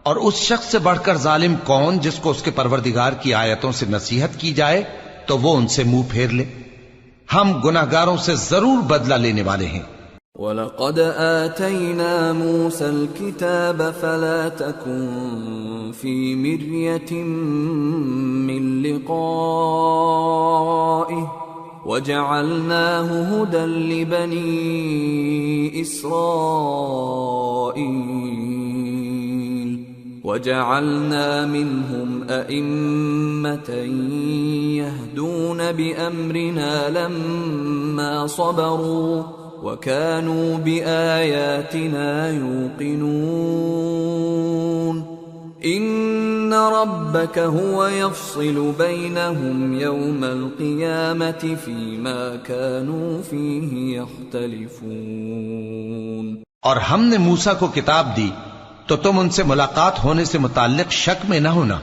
اور اس شخص سے بڑھ کر ظالم کون جس کو اس کے پروردگار کی آیتوں سے نصیحت کی جائے تو وہ ان سے منہ پھیر لے. ہم گناہگاروں سے ضرور بدلہ لینے والے ہیں. وَلَقَدْ آتَيْنَا مُوسَى الْكِتَابَ فَلَا تَكُنْ فِي مِرْيَةٍ مِّن لِقَائِهِ وَجَعَلْنَاهُ هُدًى لِبَنِي إِسْرَائِيلَ وَجَعَلْنَا مِنْهُمْ أَئِمَّةً يَهْدُونَ بِأَمْرِنَا لَمَّا صَبَرُوا وَكَانُوا بِآيَاتِنَا يُوقِنُونَ. إِنَّ رَبَّكَ هُوَ يَفْصِلُ بَيْنَهُمْ يَوْمَ الْقِيَامَةِ فِيمَا كَانُوا فِيهِ يَخْتَلِفُونَ. اور ہم نے موسیٰ کو کتاب دی تو تم ان سے ملاقات ہونے سے متعلق شک میں نہ ہونا.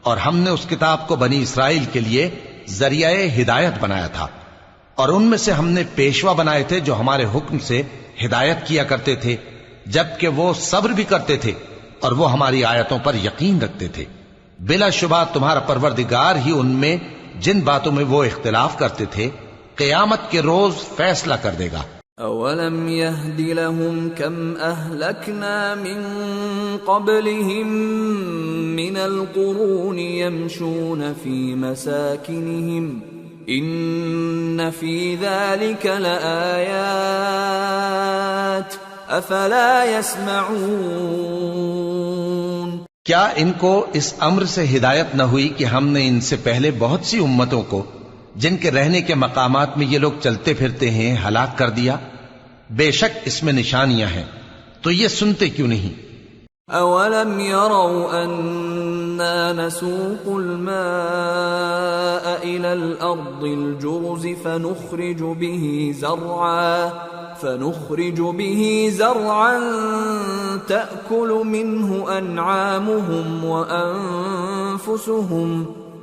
اور ہم نے اس کتاب کو بنی اسرائیل کے لیے ذریعہ ہدایت بنایا تھا. اور ان میں سے ہم نے پیشوا بنائے تھے جو ہمارے حکم سے ہدایت کیا کرتے تھے جبکہ وہ صبر بھی کرتے تھے اور وہ ہماری آیتوں پر یقین رکھتے تھے. بلا شبہ تمہارا پروردگار ہی ان میں جن باتوں میں وہ اختلاف کرتے تھے قیامت کے روز فیصلہ کر دے گا. اولم يهد لهم كم اهلكنا من قبلهم من القرون يمشون في مساكنهم ان في ذلك لآيات افلا يسمعون. کیا ان کو اس امر سے ہدایت نہ ہوئی کہ ہم نے ان سے پہلے بہت سی امتوں کو جن کے رہنے کے مقامات میں یہ لوگ چلتے پھرتے ہیں ہلاک کر دیا؟ بے شک اس میں نشانیاں ہیں تو یہ سنتے کیوں نہیں؟ اولم يروا انا نسوق الماء الى الارض الجرز فنخرج به زرعا تأكل منه انعامهم وانفسهم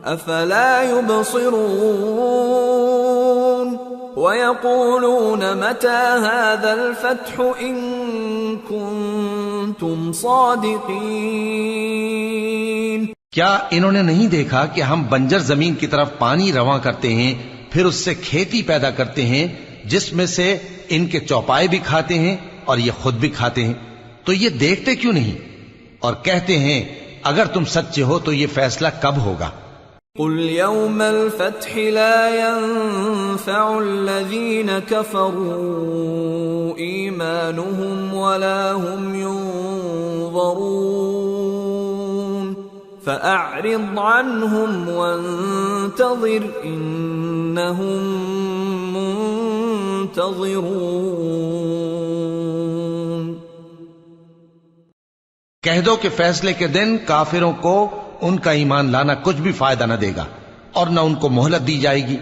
افلا يبصرون. ويقولون متى هذا الفتح ان كنتم صادقين. کیا انہوں نے نہیں دیکھا کہ ہم بنجر زمین کی طرف پانی رواں کرتے ہیں پھر اس سے کھیتی پیدا کرتے ہیں جس میں سے ان کے چوپائے بھی کھاتے ہیں اور یہ خود بھی کھاتے ہیں؟ تو یہ دیکھتے کیوں نہیں؟ اور کہتے ہیں اگر تم سچے ہو تو یہ فیصلہ کب ہوگا؟ قل يوم الفتح لا ينفع الذين كفروا إيمانهم ولا هم ينظرون. فأعرض عنهم وانتظر إنهم منتظرون۔ کہہ دو کہ فیصلے کے دن کافروں کو ان کا ایمان لانا کچھ بھی فائدہ نہ دے گا اور نہ ان کو مہلت دی جائے گی،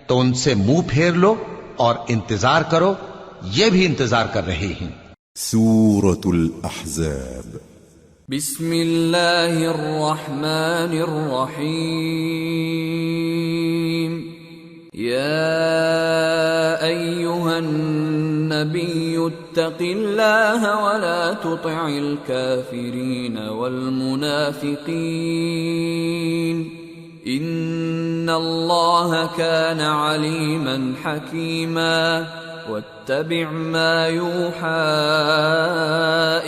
تو ان سے منہ پھیر لو اور انتظار کرو، یہ بھی انتظار کر رہے ہیں۔ سورة الأحزاب۔ بسم اللہ الرحمن الرحیم۔ یا ایہا النبی اتق اللہ ولا تطع الكافرین والمنافقین ان اللہ کان علیما حکیما واتبع ما یوحى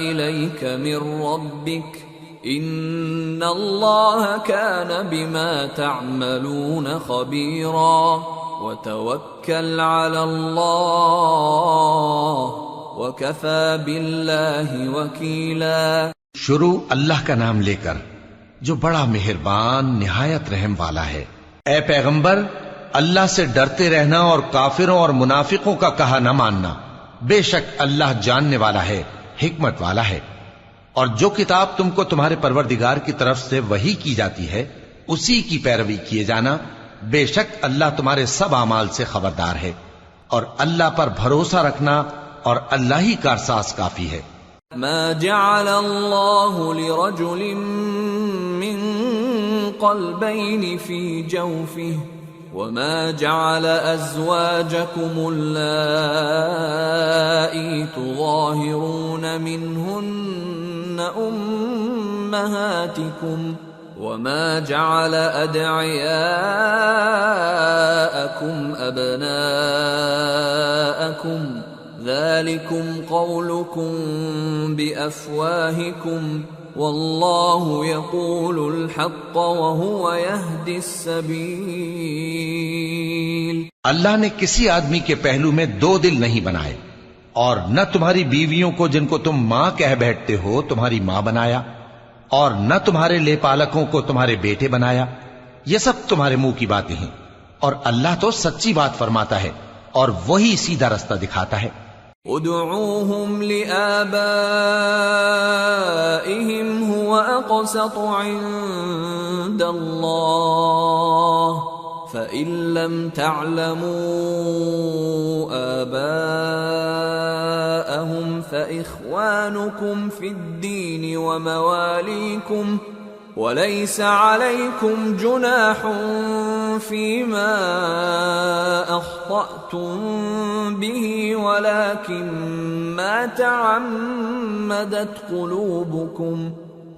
الیک من ربک ان اللہ کان بما تعملون خبیرا وتوکل علی اللہ وکفى باللہ وکیلا۔ شروع اللہ کا نام لے کر جو بڑا مہربان نہایت رحم والا ہے۔ اے پیغمبر، اللہ سے ڈرتے رہنا اور کافروں اور منافقوں کا کہا نہ ماننا، بے شک اللہ جاننے والا ہے، حکمت والا ہے۔ اور جو کتاب تم کو تمہارے پروردگار کی طرف سے وحی کی جاتی ہے اسی کی پیروی کیے جانا، بے شک اللہ تمہارے سب اعمال سے خبردار ہے، اور اللہ پر بھروسہ رکھنا اور اللہ ہی کارساز کافی ہے۔ ما جعل اللہ لرجل من قلبین فی جوفہ وما جعل ازواجکم اللائی تظاہرون منہن امہاتکم وما جعل ادعیاءکم ابناءکم ذلكم قولكم بأفواهكم والله يقول الحق وهو يهدي السبيل۔ اللہ نے کسی آدمی کے پہلو میں دو دل نہیں بنائے، اور نہ تمہاری بیویوں کو جن کو تم ماں کہہ بیٹھتے ہو تمہاری ماں بنایا، اور نہ تمہارے لے پالکوں کو تمہارے بیٹے بنایا۔ یہ سب تمہارے منہ کی باتیں ہیں، اور اللہ تو سچی بات فرماتا ہے اور وہی سیدھا رستہ دکھاتا ہے۔ ادعوهم لآبائهم هو أقسط عند الله فإن لم تعلموا آباءهم فإخوانكم في الدين ومواليكم وليس عليكم جناح فيما أخطأتم به ولكن ما تعمدت قلوبكم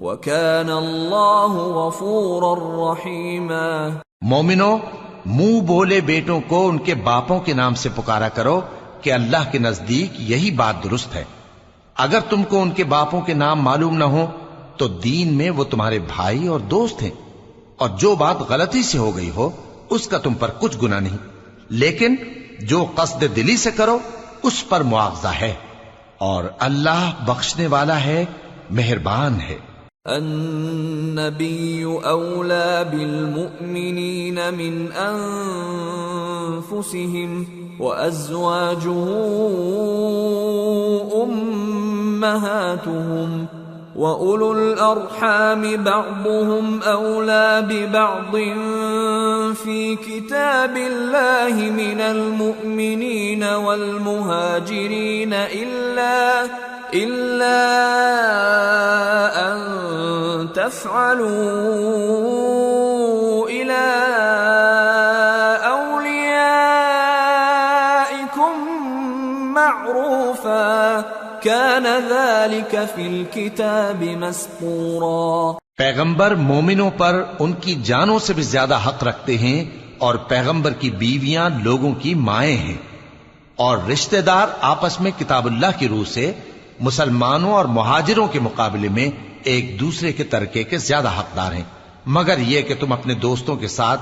وكان الله غفورا رحيما۔ مومنو، منہ بولے بیٹوں کو ان کے باپوں کے نام سے پکارا کرو کہ اللہ کے نزدیک یہی بات درست ہے۔ اگر تم کو ان کے باپوں کے نام معلوم نہ ہو تو دین میں وہ تمہارے بھائی اور دوست ہیں، اور جو بات غلطی سے ہو گئی ہو اس کا تم پر کچھ گناہ نہیں، لیکن جو قصد دلی سے کرو اس پر مواخذہ ہے، اور اللہ بخشنے والا ہے، مہربان ہے۔ النبی اولا بالمؤمنین من انفسهم وازواجه امہاتهم وَأُولُو الْأَرْحَامِ بَعْضُهُمْ أَوْلَى بِبَعْضٍ فِي كِتَابِ اللَّهِ مِنَ الْمُؤْمِنِينَ وَالْمُهَاجِرِينَ إِلَّا أَن تَفْعَلُوا إِلَى أَوْلِيَائِكُمْ مَعْرُوفًا كَانَ ذَلِكَ فِي الْكِتَابِ مَسْطُورًا۔ پیغمبر مومنوں پر ان کی جانوں سے بھی زیادہ حق رکھتے ہیں، اور پیغمبر کی بیویاں لوگوں کی مائیں ہیں، اور رشتہ دار آپس میں کتاب اللہ کی روح سے مسلمانوں اور مہاجروں کے مقابلے میں ایک دوسرے کے ترکے کے زیادہ حقدار ہیں، مگر یہ کہ تم اپنے دوستوں کے ساتھ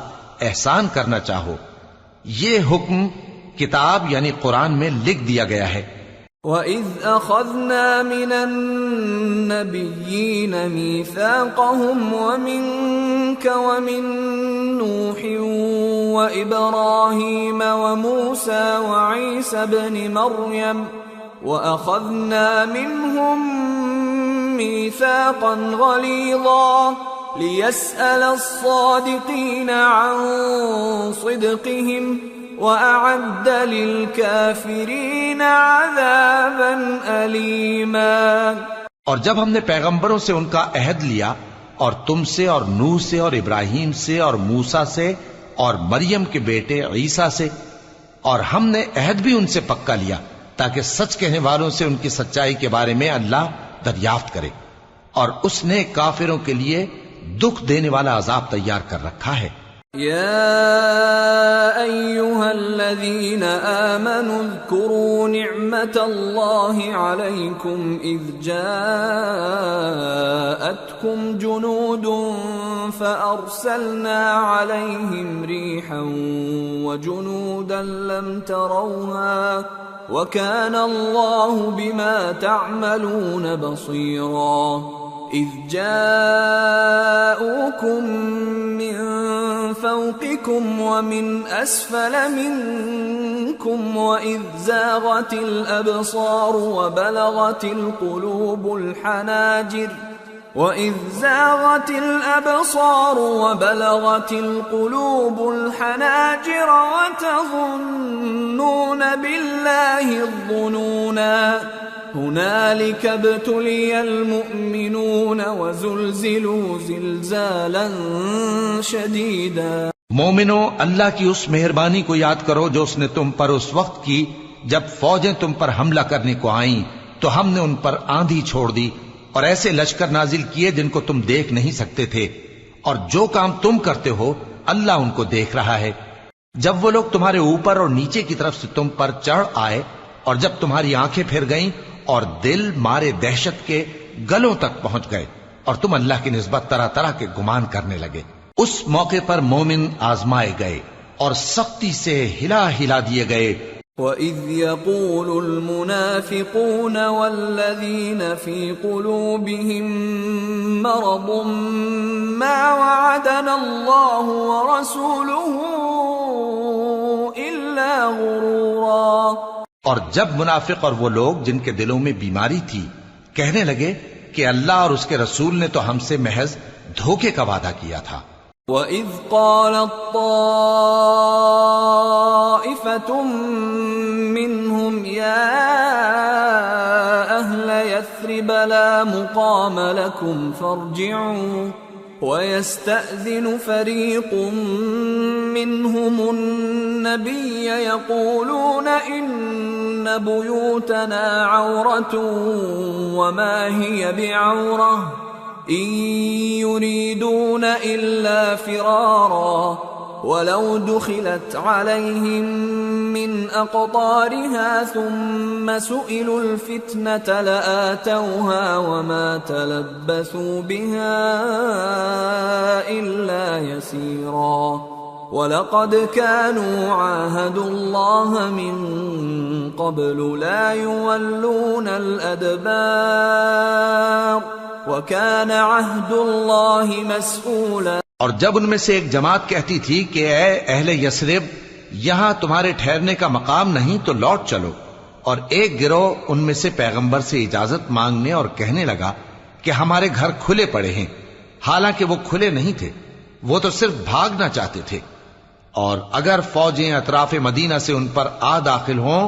احسان کرنا چاہو۔ یہ حکم کتاب یعنی قرآن میں لکھ دیا گیا ہے۔ وَإِذْ أَخَذْنَا مِنَ النَّبِيِّينَ مِيثَاقَهُمْ وَمِنكَ وَمِن نُّوحٍ وَإِبْرَاهِيمَ وَمُوسَى وَعِيسَى ابْنِ مَرْيَمَ وَأَخَذْنَا مِنْهُم مِّيثَاقًا غَلِيظًا لِيَسْأَلَ الصَّادِقِينَ عَن صِدْقِهِمْ وَأَعَدَّ لِلْكَافِرِينَ عَذَابًا أَلِيمًا۔ اور جب ہم نے پیغمبروں سے ان کا عہد لیا اور تم سے اور نوح سے اور ابراہیم سے اور موسیٰ سے اور مریم کے بیٹے عیسیٰ سے، اور ہم نے عہد بھی ان سے پکا لیا تاکہ سچ کہنے والوں سے ان کی سچائی کے بارے میں اللہ دریافت کرے، اور اس نے کافروں کے لیے دکھ دینے والا عذاب تیار کر رکھا ہے۔ يا أيها الذين آمنوا اذكروا نعمة الله عليكم إذ جاءتكم جنود فأرسلنا عليهم ريحا وجنودا لم تروها وكان الله بما تعملون بصيرا إذ جاءوكم من فوقكم ومن أسفل منكم وإذ زاغت الأبصار وبلغت القلوب الحناجر وتظنون بالله الظنونا هنالك ابتلي المؤمنون وزلزلوا زلزالا شديدا۔ مومنو، اللہ کی اس مہربانی کو یاد کرو جو اس نے تم پر اس وقت کی جب فوجیں تم پر حملہ کرنے کو آئیں تو ہم نے ان پر آندھی چھوڑ دی اور ایسے لشکر نازل کیے جن کو تم دیکھ نہیں سکتے تھے، اور جو کام تم کرتے ہو اللہ ان کو دیکھ رہا ہے۔ جب وہ لوگ تمہارے اوپر اور نیچے کی طرف سے تم پر چڑھ آئے اور جب تمہاری آنکھیں پھر گئیں اور دل مارے دہشت کے گلوں تک پہنچ گئے اور تم اللہ کی نسبت طرح طرح کے گمان کرنے لگے، اس موقع پر مومن آزمائے گئے اور سختی سے ہلا ہلا دیے گئے۔ وَإِذْ يَقُولُ الْمُنَافِقُونَ وَالَّذِينَ فِي قُلُوبِهِم مَّرَضٌ مَّا وَعَدَنَا اللَّهُ وَرَسُولُهُ إِلَّا غُرُورًا۔ اور جب منافق اور وہ لوگ جن کے دلوں میں بیماری تھی کہنے لگے کہ اللہ اور اس کے رسول نے تو ہم سے محض دھوکے کا وعدہ کیا تھا۔ وَإِذْ قَالَتْ طَائِفَةٌ مِّنْهُمْ يَا أَهْلَ يَثْرِبَ لَا مُقَامَ لَكُمْ فَارْجِعُوا وَيَسْتَأْذِنُ فَرِيقٌ مِّنْهُمُ النَّبِيَّ يَقُولُونَ إِنَّ بُيُوتَنَا عَوْرَةٌ وَمَا هِيَ بِعَوْرَةٍ إِن يُرِيدُونَ إِلَّا فِرَارًا وَلَوْ دُخِلَتْ عَلَيْهِم مِّنْ أَقْطَارِهَا ثُمَّ سُئِلُوا الْفِتْنَةَ لَآتَوْهَا وَمَا تَلَبَّثُوا بِهَا إِلَّا يَسِيرًا وَلَقَدْ كَانُوا عَاهَدُوا اللَّهَ مِن قَبْلُ لَا يُوَلُّونَ الْأَدْبَارَ وَكَانَ عَهْدُ اللَّهِ مَسْئُولًا۔ اور جب ان میں سے ایک جماعت کہتی تھی کہ اے اہل یثرب، یہاں تمہارے ٹھہرنے کا مقام نہیں تو لوٹ چلو، اور ایک گروہ ان میں سے پیغمبر سے اجازت مانگنے اور کہنے لگا کہ ہمارے گھر کھلے پڑے ہیں، حالانکہ وہ کھلے نہیں تھے، وہ تو صرف بھاگنا چاہتے تھے، اور اگر فوجیں اطراف مدینہ سے ان پر آ داخل ہوں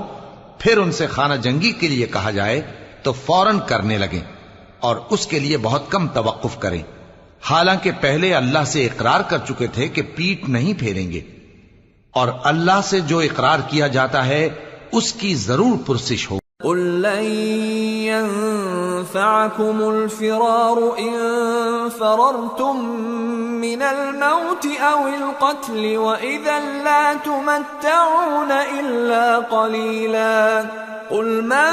پھر ان سے خانہ جنگی کے لیے کہا جائے تو فوراً کرنے لگیں اور اس کے لیے بہت کم توقف کریں، حالانکہ پہلے اللہ سے اقرار کر چکے تھے کہ پیٹ نہیں پھیریں گے، اور اللہ سے جو اقرار کیا جاتا ہے اس کی ضرور پرسش ہو۔ قُل لَّن يَنفَعَكُمُ الْفِرَارُ إِن فَرَرْتُم مِّنَ الْمَوْتِ أَوِ الْقَتْلِ وَإِذًا لَّا تُمَتَّعُونَ إِلَّا قَلِيلًا قُلْ مَن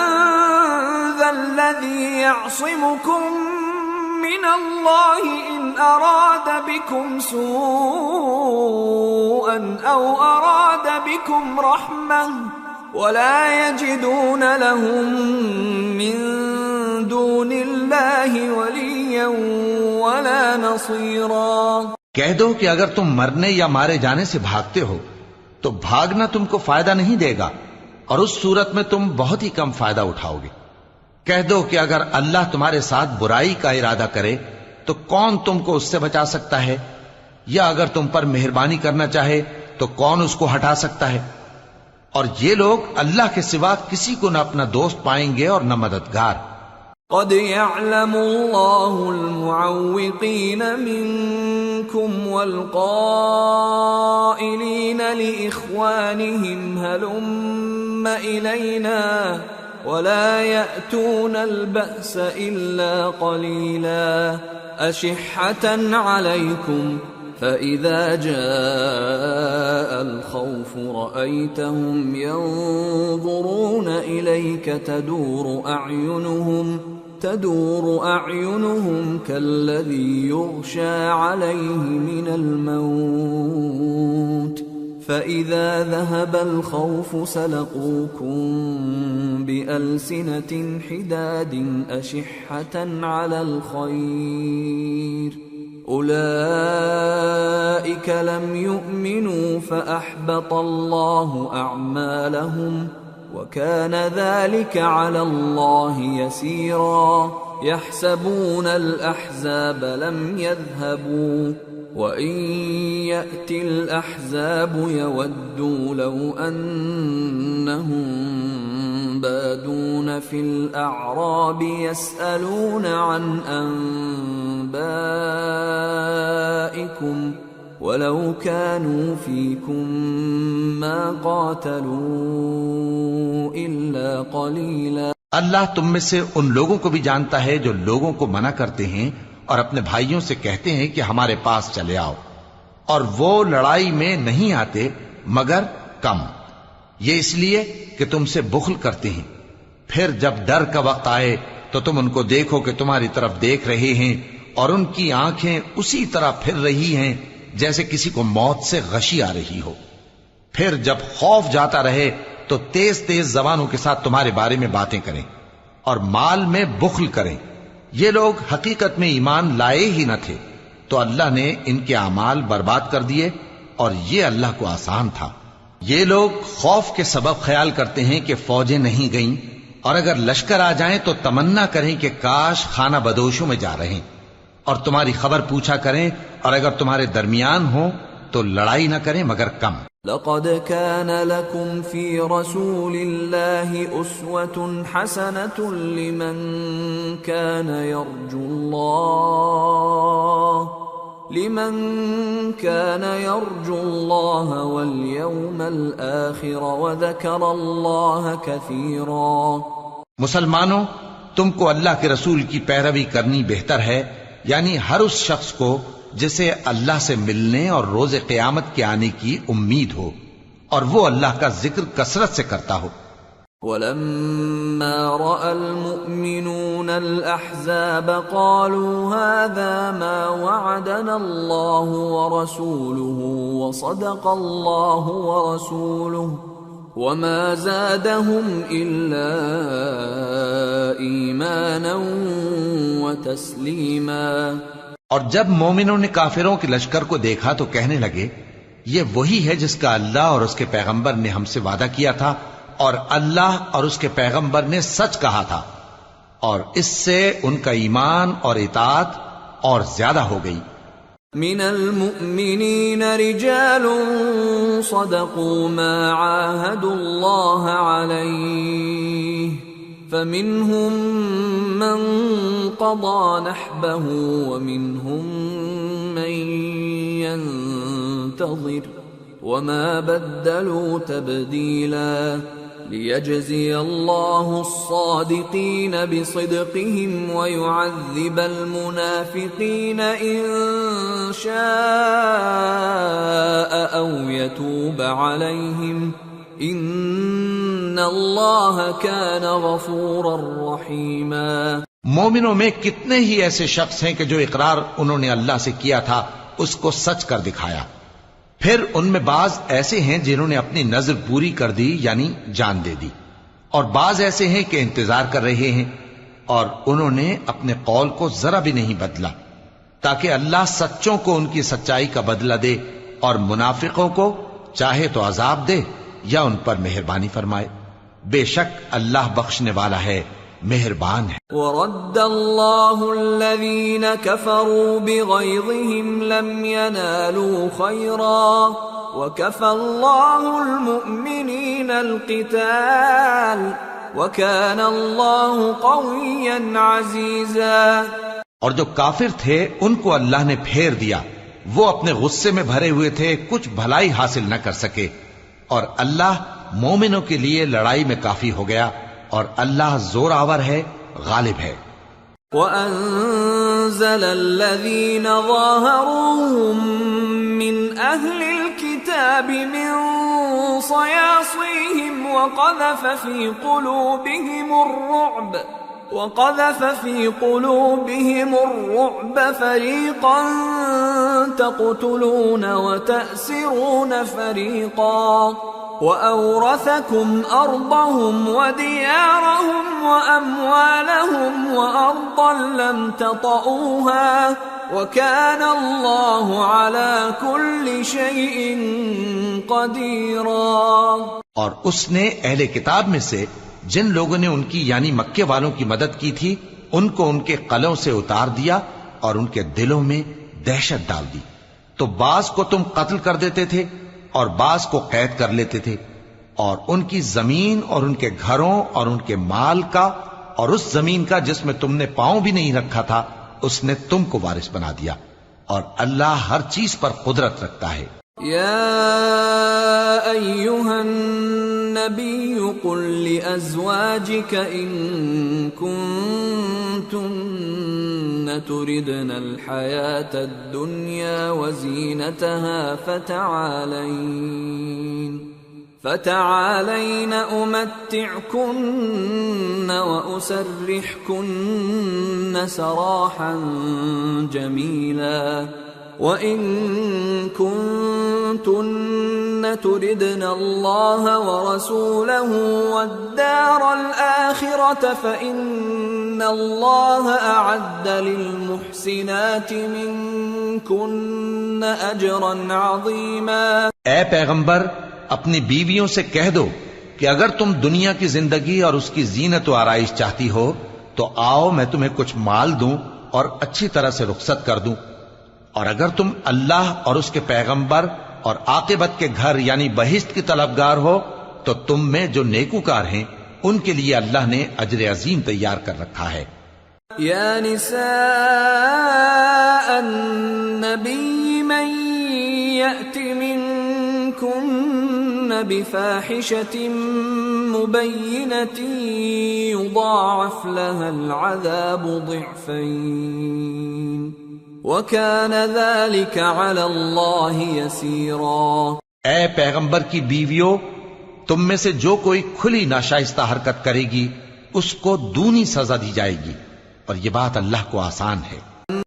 ذَا الَّذِي يَعْصِمُكُم مِّنَ اللَّهِ إِنْ أَرَادَ بِكُمْ سُوءًا أَوْ أَرَادَ بِكُمْ رَحْمَةً ولا يجدون لهم من دون الله وليا ولا نصيرا۔ کہہ دو کہ اگر تم مرنے یا مارے جانے سے بھاگتے ہو تو بھاگنا تم کو فائدہ نہیں دے گا، اور اس صورت میں تم بہت ہی کم فائدہ اٹھاؤ گے۔ کہہ دو کہ اگر اللہ تمہارے ساتھ برائی کا ارادہ کرے تو کون تم کو اس سے بچا سکتا ہے، یا اگر تم پر مہربانی کرنا چاہے تو کون اس کو ہٹا سکتا ہے؟ اور یہ لوگ اللہ کے سوا کسی کو نہ اپنا دوست پائیں گے اور نہ مددگار۔ قد يعلم الله المعوقين منكم والقائلين لإخوانهم هلم إلينا ولا يأتون البأس إلا قليلا أشحة عليكم فإذا جاء الخوف رأيتهم ينظرون إليك تدور أعينهم كالذي يغشى عليه من الموت فإذا ذهب الخوف سلقوكم بألسنة حداد أشحة على الخير أولئك لم يؤمنوا فأحبط الله أعمالهم وكان ذلك على الله يسيرا يحسبون الأحزاب لم يذهبوا وإن يأتي الأحزاب يودوا لو أنهم بادون في الأعراب يسألون عن أنبائكم ولو كانوا فيكم ما قاتلوا إلا قليلا۔ اللہ تم میں سے ان لوگوں کو بھی جانتا ہے جو لوگوں کو منع کرتے ہیں اور اپنے بھائیوں سے کہتے ہیں کہ ہمارے پاس چلے آؤ، اور وہ لڑائی میں نہیں آتے مگر کم، یہ اس لیے کہ تم سے بخل کرتے ہیں۔ پھر جب ڈر کا وقت آئے تو تم ان کو دیکھو کہ تمہاری طرف دیکھ رہے ہیں اور ان کی آنکھیں اسی طرح پھر رہی ہیں جیسے کسی کو موت سے غشی آ رہی ہو۔ پھر جب خوف جاتا رہے تو تیز تیز زبانوں کے ساتھ تمہارے بارے میں باتیں کریں اور مال میں بخل کریں۔ یہ لوگ حقیقت میں ایمان لائے ہی نہ تھے، تو اللہ نے ان کے اعمال برباد کر دیے، اور یہ اللہ کو آسان تھا۔ یہ لوگ خوف کے سبب خیال کرتے ہیں کہ فوجیں نہیں گئیں، اور اگر لشکر آ جائیں تو تمنا کریں کہ کاش خانہ بدوشوں میں جا رہے، اور تمہاری خبر پوچھا کریں، اور اگر تمہارے درمیان ہوں تو لڑائی نہ کریں مگر کم۔ لقد كان لكم في رسول الله أسوة حسنة لمن كان يرجو الله واليوم الآخر وذكر الله كثيرا۔ مسلمانوں، تم کو اللہ کے رسول کی پیروی کرنی بہتر ہے، یعنی ہر اس شخص کو جسے اللہ سے ملنے اور روز قیامت کے آنے کی امید ہو، اور وہ اللہ کا ذکر کثرت سے کرتا ہو۔ وَلَمَّا رَأَى الْمُؤْمِنُونَ الْأَحْزَابَ قَالُوا هَذَا مَا وَعَدَنَا اللَّهُ وَرَسُولُهُ وَصَدَقَ اللَّهُ وَرَسُولُهُ وَمَا زَادَهُمْ إِلَّا إِيمَانًا وَتَسْلِيمًا۔ اور جب مومنوں نے کافروں کے لشکر کو دیکھا تو کہنے لگے، یہ وہی ہے جس کا اللہ اور اس کے پیغمبر نے ہم سے وعدہ کیا تھا، اور اللہ اور اس کے پیغمبر نے سچ کہا تھا، اور اس سے ان کا ایمان اور اطاعت اور زیادہ ہو گئی۔ من المؤمنین رجال صدقوا ما عاهدوا الله عليه فمنهم من قضى نحبه ومنهم من ينتظر وما بدلوا تبديلا ليجزي الله الصادقين بصدقهم ويعذب المنافقين إن شاء أو يتوب عليهم إن الله كان غفورا رحيما۔ مومنوں میں کتنے ہی ایسے شخص ہیں کہ جو اقرار انہوں نے اللہ سے کیا تھا اس کو سچ کر دکھایا، پھر ان میں بعض ایسے ہیں جنہوں نے اپنی نظر پوری کر دی یعنی جان دے دی، اور بعض ایسے ہیں کہ انتظار کر رہے ہیں، اور انہوں نے اپنے قول کو ذرا بھی نہیں بدلا، تاکہ اللہ سچوں کو ان کی سچائی کا بدلہ دے اور منافقوں کو چاہے تو عذاب دے یا ان پر مہربانی فرمائے۔ بے شک اللہ بخشنے والا ہے، مہربان ہے۔ ورد اللہ الذین کفروا بغیظہم لم ینالوا خیرا وکفى اللہ المؤمنین القتال وکان اللہ قویا عزیزا۔ اور جو کافر تھے ان کو اللہ نے پھیر دیا، وہ اپنے غصے میں بھرے ہوئے تھے، کچھ بھلائی حاصل نہ کر سکے، اور اللہ مومنوں کے لیے لڑائی میں کافی ہو گیا، اور اللہ زور آور ہے، غالب ہے۔ وَأَنزَلَ الَّذِينَ ظَاهَرُوهُم مِّنْ أَهْلِ الْكِتَابِ مِنْ صَيَاصِيهِمْ وَقَذَفَ فِي قُلُوبِهِمُ الرُّعْبَ فَرِيقًا تَقْتُلُونَ وَتَأْسِرُونَ فَرِيقًا وَأَوْرَثَكُمْ أَرْضَهُمْ وَدِيَارَهُمْ وَأَمْوَالَهُمْ وَأَرْضًا لَمْ تَطَئُوهَا وَكَانَ اللَّهُ عَلَى كُلِّ شَيْءٍ قَدِيرًا۔ اور اس نے اہل کتاب میں سے جن لوگوں نے ان کی یعنی مکے والوں کی مدد کی تھی، ان کو ان کے قلعوں سے اتار دیا اور ان کے دلوں میں دہشت ڈال دی، تو بعض کو تم قتل کر دیتے تھے اور بعض کو قید کر لیتے تھے، اور ان کی زمین اور ان کے گھروں اور ان کے مال کا اور اس زمین کا جس میں تم نے پاؤں بھی نہیں رکھا تھا اس نے تم کو وارث بنا دیا، اور اللہ ہر چیز پر قدرت رکھتا ہے۔ یا ایھا النبی قل لأزواجک ان کنتن تردن الحیاة الدنیا وزینتها فتعالین امتعکن واسرحکن سراحا جمیلا وَإِن كُنتُنَّ تُرِدْنَ اللَّهَ وَرَسُولَهُ وَالدَّارَ الْآخِرَةَ فَإِنَّ اللَّهَ أَعَدَّ لِلْمُحْسِنَاتِ مِنكُنَّ أَجْرًا عَظِيمًا۔ اے پیغمبر اپنی بیویوں سے کہہ دو کہ اگر تم دنیا کی زندگی اور اس کی زینت و آرائش چاہتی ہو تو آؤ میں تمہیں کچھ مال دوں اور اچھی طرح سے رخصت کر دوں، اور اگر تم اللہ اور اس کے پیغمبر اور عاقبت کے گھر یعنی بہشت کی طلبگار ہو تو تم میں جو نیکوکار ہیں ان کے لیے اللہ نے اجر عظیم تیار کر رکھا ہے۔ یا نساء النبی من یأت منکن بفاحشة مبینة یضاعف لها العذاب ضعفین وَكَانَ ذَلِكَ عَلَى اللَّهِ يَسِيرًا۔ اے پیغمبر کی بیویوں، تم میں سے جو کوئی کھلی ناشائستہ حرکت کرے گی اس کو دونی سزا دی جائے گی، اور یہ بات اللہ کو آسان ہے۔